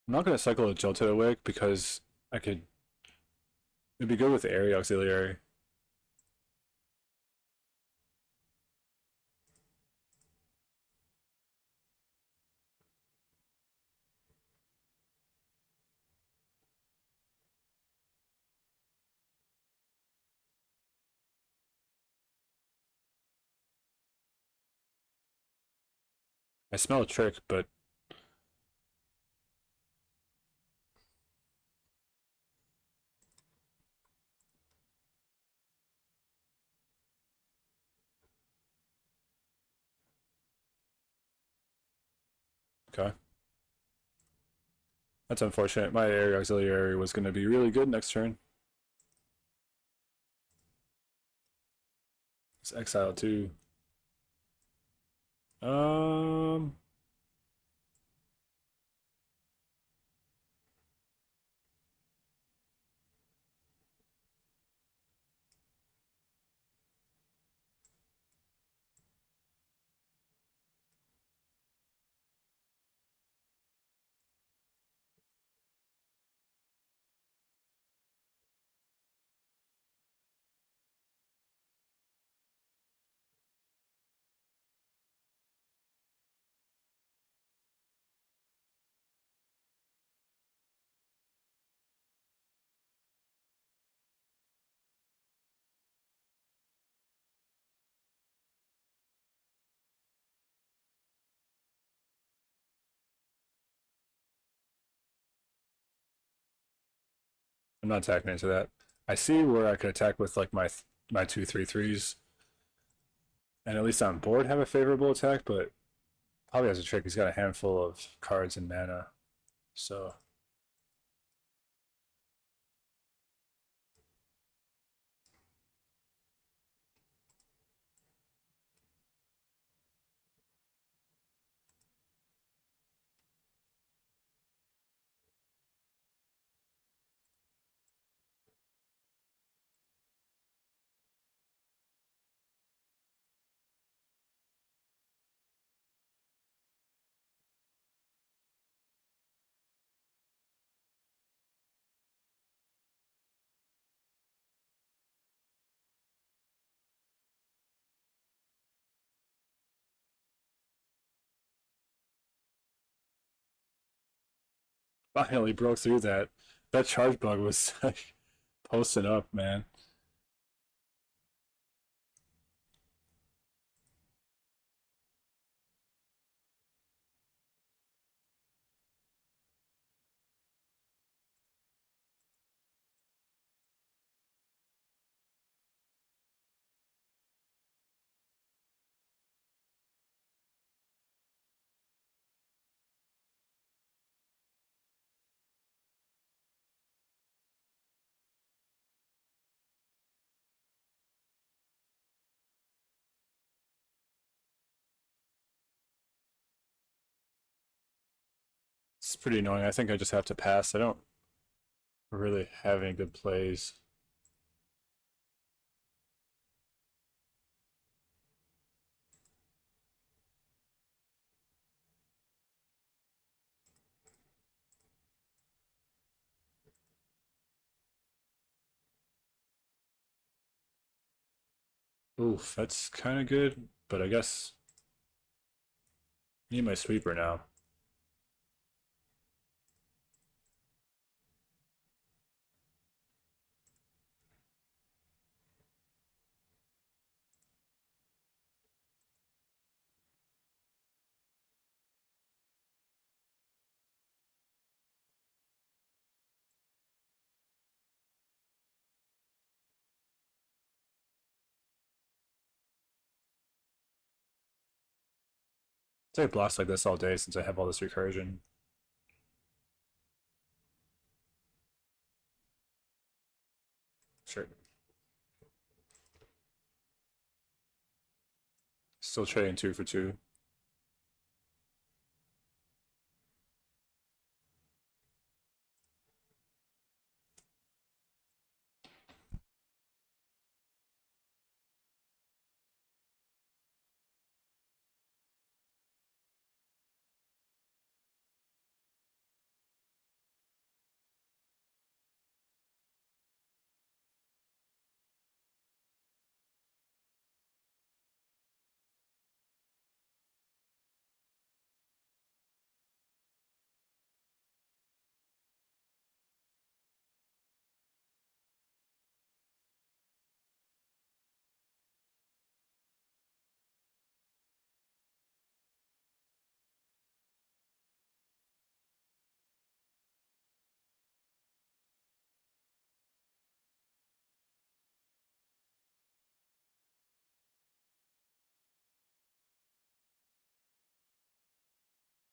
I'm not going to cycle a Jolteon awake because I could... It'd be good with Airy Auxiliary. I smell a trick, but okay. That's unfortunate. My Airy Auxiliary was going to be really good next turn. It's Exile too. Um, I'm not attacking into that. I see where I could attack with like my 2/3/3s, and at least on board have a favorable attack, but probably has a trick. He's got a handful of cards and mana, so finally broke through that. That charge bug was like posting up, man. It's pretty annoying. I think I just have to pass. I don't really have any good plays. Oof, that's kind of good, but I guess I need my sweeper now. So I blast like this all day since I have all this recursion. Sure. Still trading 2 for 2.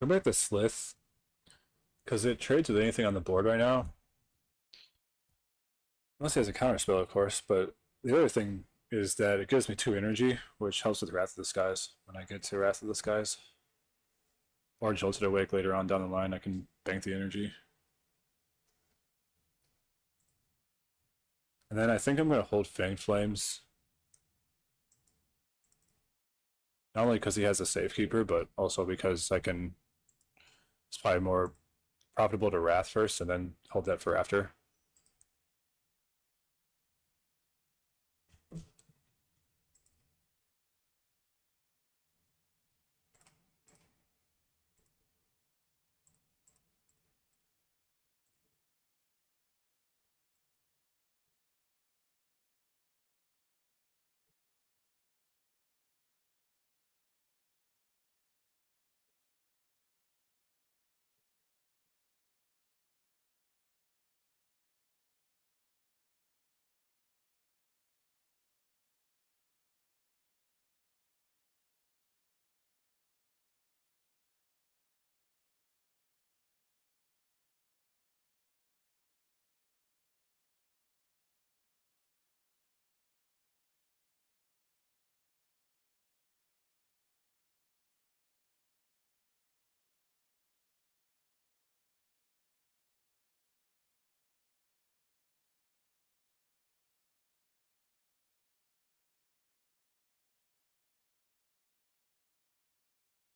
Go back to Slith, because it trades with anything on the board right now. Unless he has a counter spell, of course, but the other thing is that it gives me 2 energy, which helps with Wrath of the Skies when I get to Wrath of the Skies. Or Jolted Awake later on down the line, I can bank the energy. And then I think I'm going to hold Fanged Flames. Not only because he has a Safekeeper, but also because I can. It's probably more profitable to Wrath first and then hold that for after.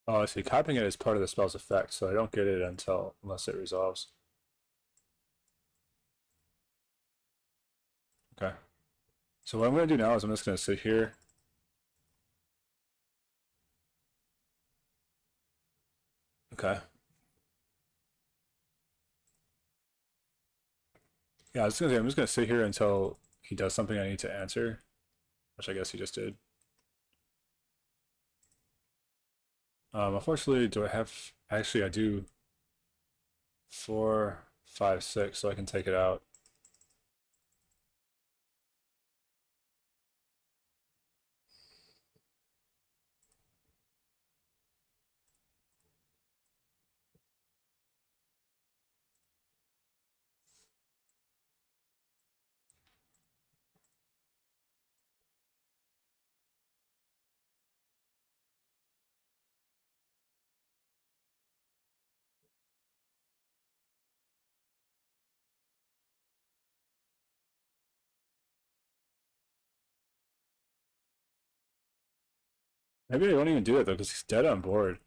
Oh, I see. Copying it is part of the spell's effect, so I don't get it until unless it resolves. Okay. So what I'm going to do now is I'm just going to sit here. Okay. Yeah, I was going to say I'm just going to sit here until he does something I need to answer, which I guess he just did. Unfortunately, do I have? Actually, I do 4, 5, 6, so I can take it out. Maybe I won't even do it though, because he's dead on board.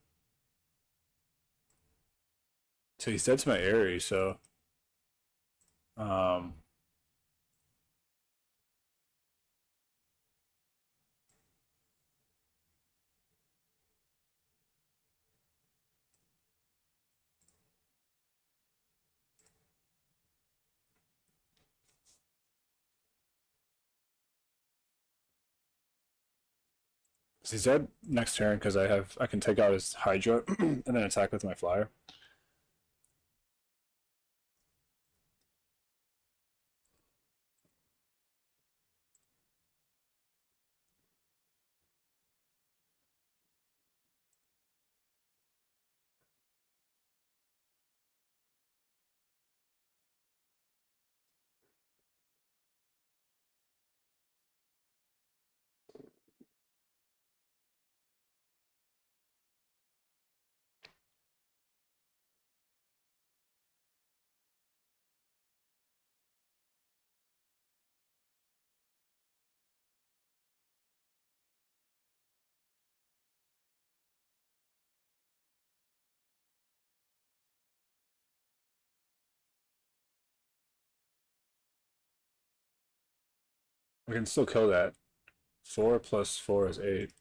So he's dead to my Aerie, so um, he's dead next turn because I can take out his Hydra and then attack with my flyer. I can still kill that. 4 plus 4 is 8.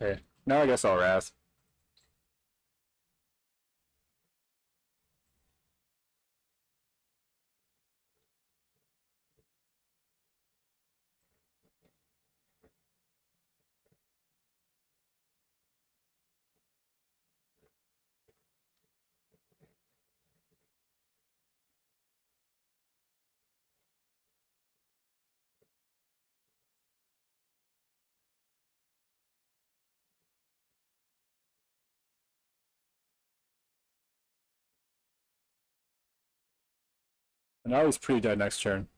Okay, now I guess I'll Wrath. And now he's pretty dead next turn.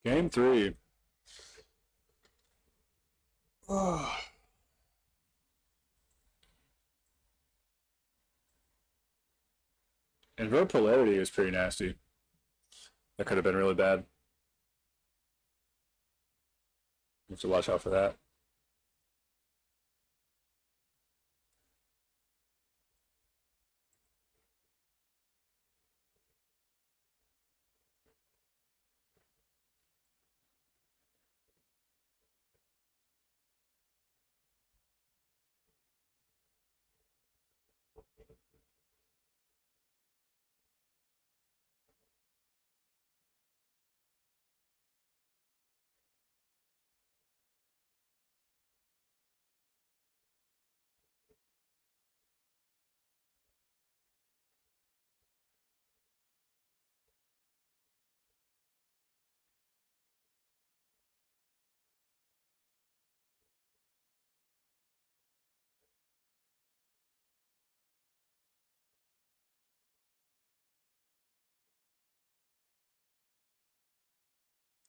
Game three. Oh. Invert Polarity is pretty nasty. That could have been really bad. You have to watch out for that.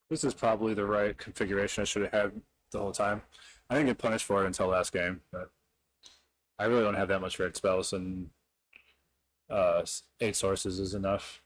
This is probably the right configuration I should have had the whole time. I didn't get punished for it until last game, but I really don't have that much red spells, and 8 sources is enough.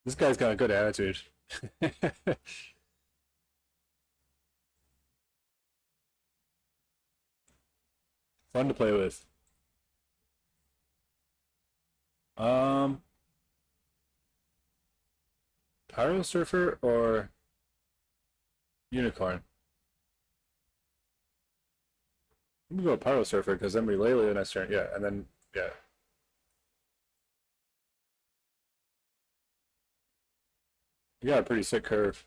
This guy's got a good attitude. Fun to play with. Um, Pyro Surfer or Unicorn? I'm gonna go Pyro Surfer because then we Lele the next turn. Yeah, and then yeah, you got a pretty sick curve.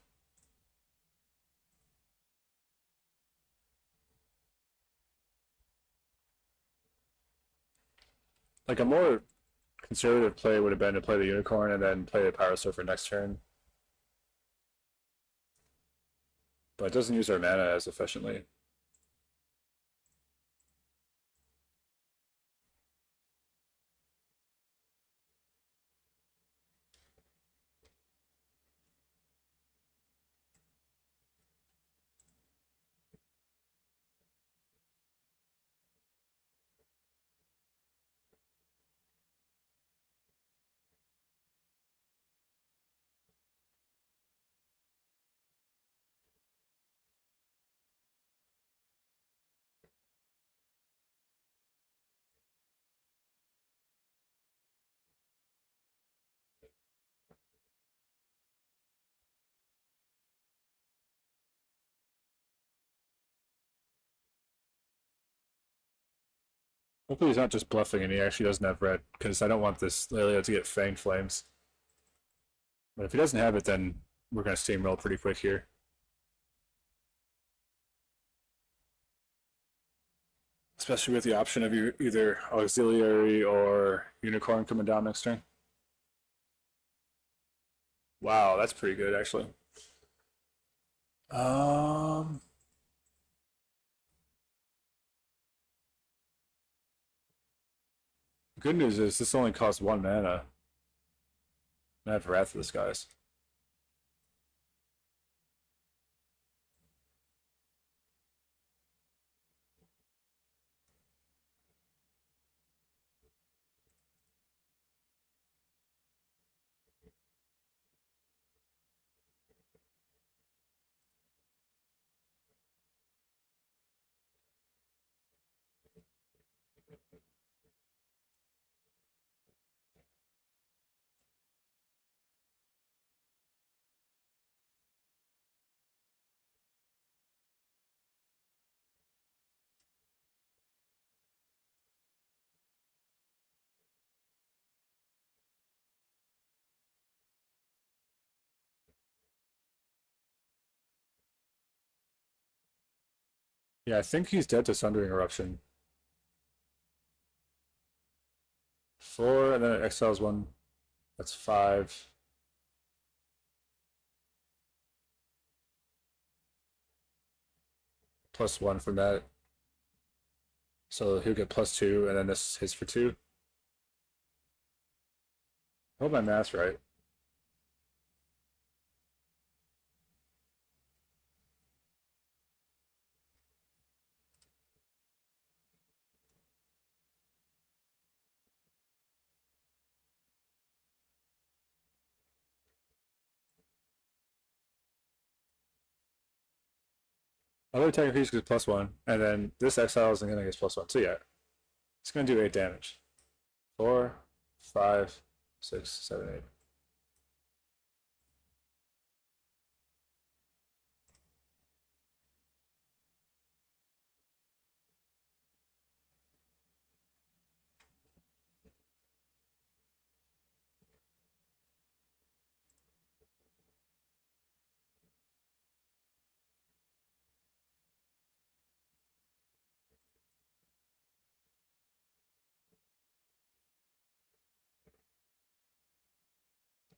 Like a more conservative play would have been to play the Unicorn and then play the Pyro Surfer next turn, but it doesn't use our mana as efficiently. Hopefully he's not just bluffing and he actually doesn't have red, because I don't want this Lelio to get Fanged Flames. But if he doesn't have it, then we're going to steamroll pretty quick here. Especially with the option of either Auxiliary or Unicorn coming down next turn. Wow, that's pretty good, actually. Um, Good news is this only costs 1 mana. I have Wrath of the Skies. Yeah, I think he's dead to Sundering Eruption. 4, and then it exiles 1. That's 5. +1 from that. So he'll get +2, and then this hits for 2. I hope my math's right. Other attacking piece gets +1, and then this exiles and then it gets +1. So yeah, it's gonna do 8 damage. 4, 5, 6, 7, 8.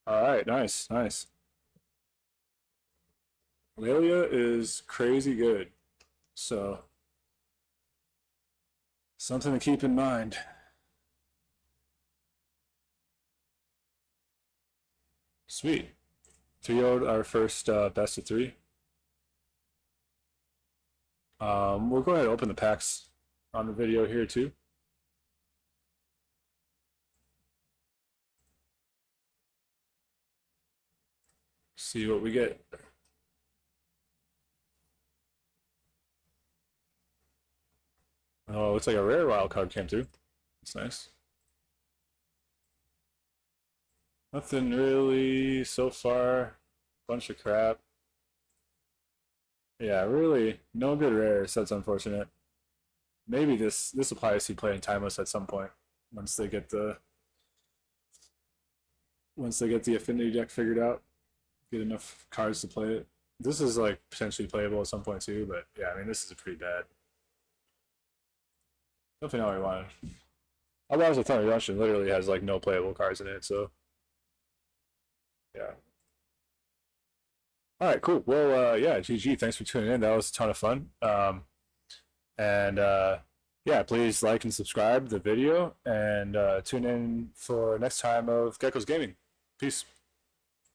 All right, nice, nice. Lelia is crazy good, so something to keep in mind. Sweet. 3-0'd our first best of 3. We'll go ahead and open the packs on the video here too. See what we get. Oh, looks like a rare wild card came through. That's nice. Nothing really so far. Bunch of crap. Yeah, really, no good rares. That's unfortunate. Maybe this will probably see playing timeless at some point once they get the affinity deck figured out, get enough cards to play it. This is like potentially playable at some point too, but yeah, I mean this is a pretty bad. Definitely not what I wanted. Otherwise, the Thunder Dungeon literally has like no playable cards in it, so yeah. All right, cool. Well, yeah, GG. Thanks for tuning in. That was a ton of fun. And yeah, please like and subscribe the video and tune in for next time of Gecko's Gaming. Peace.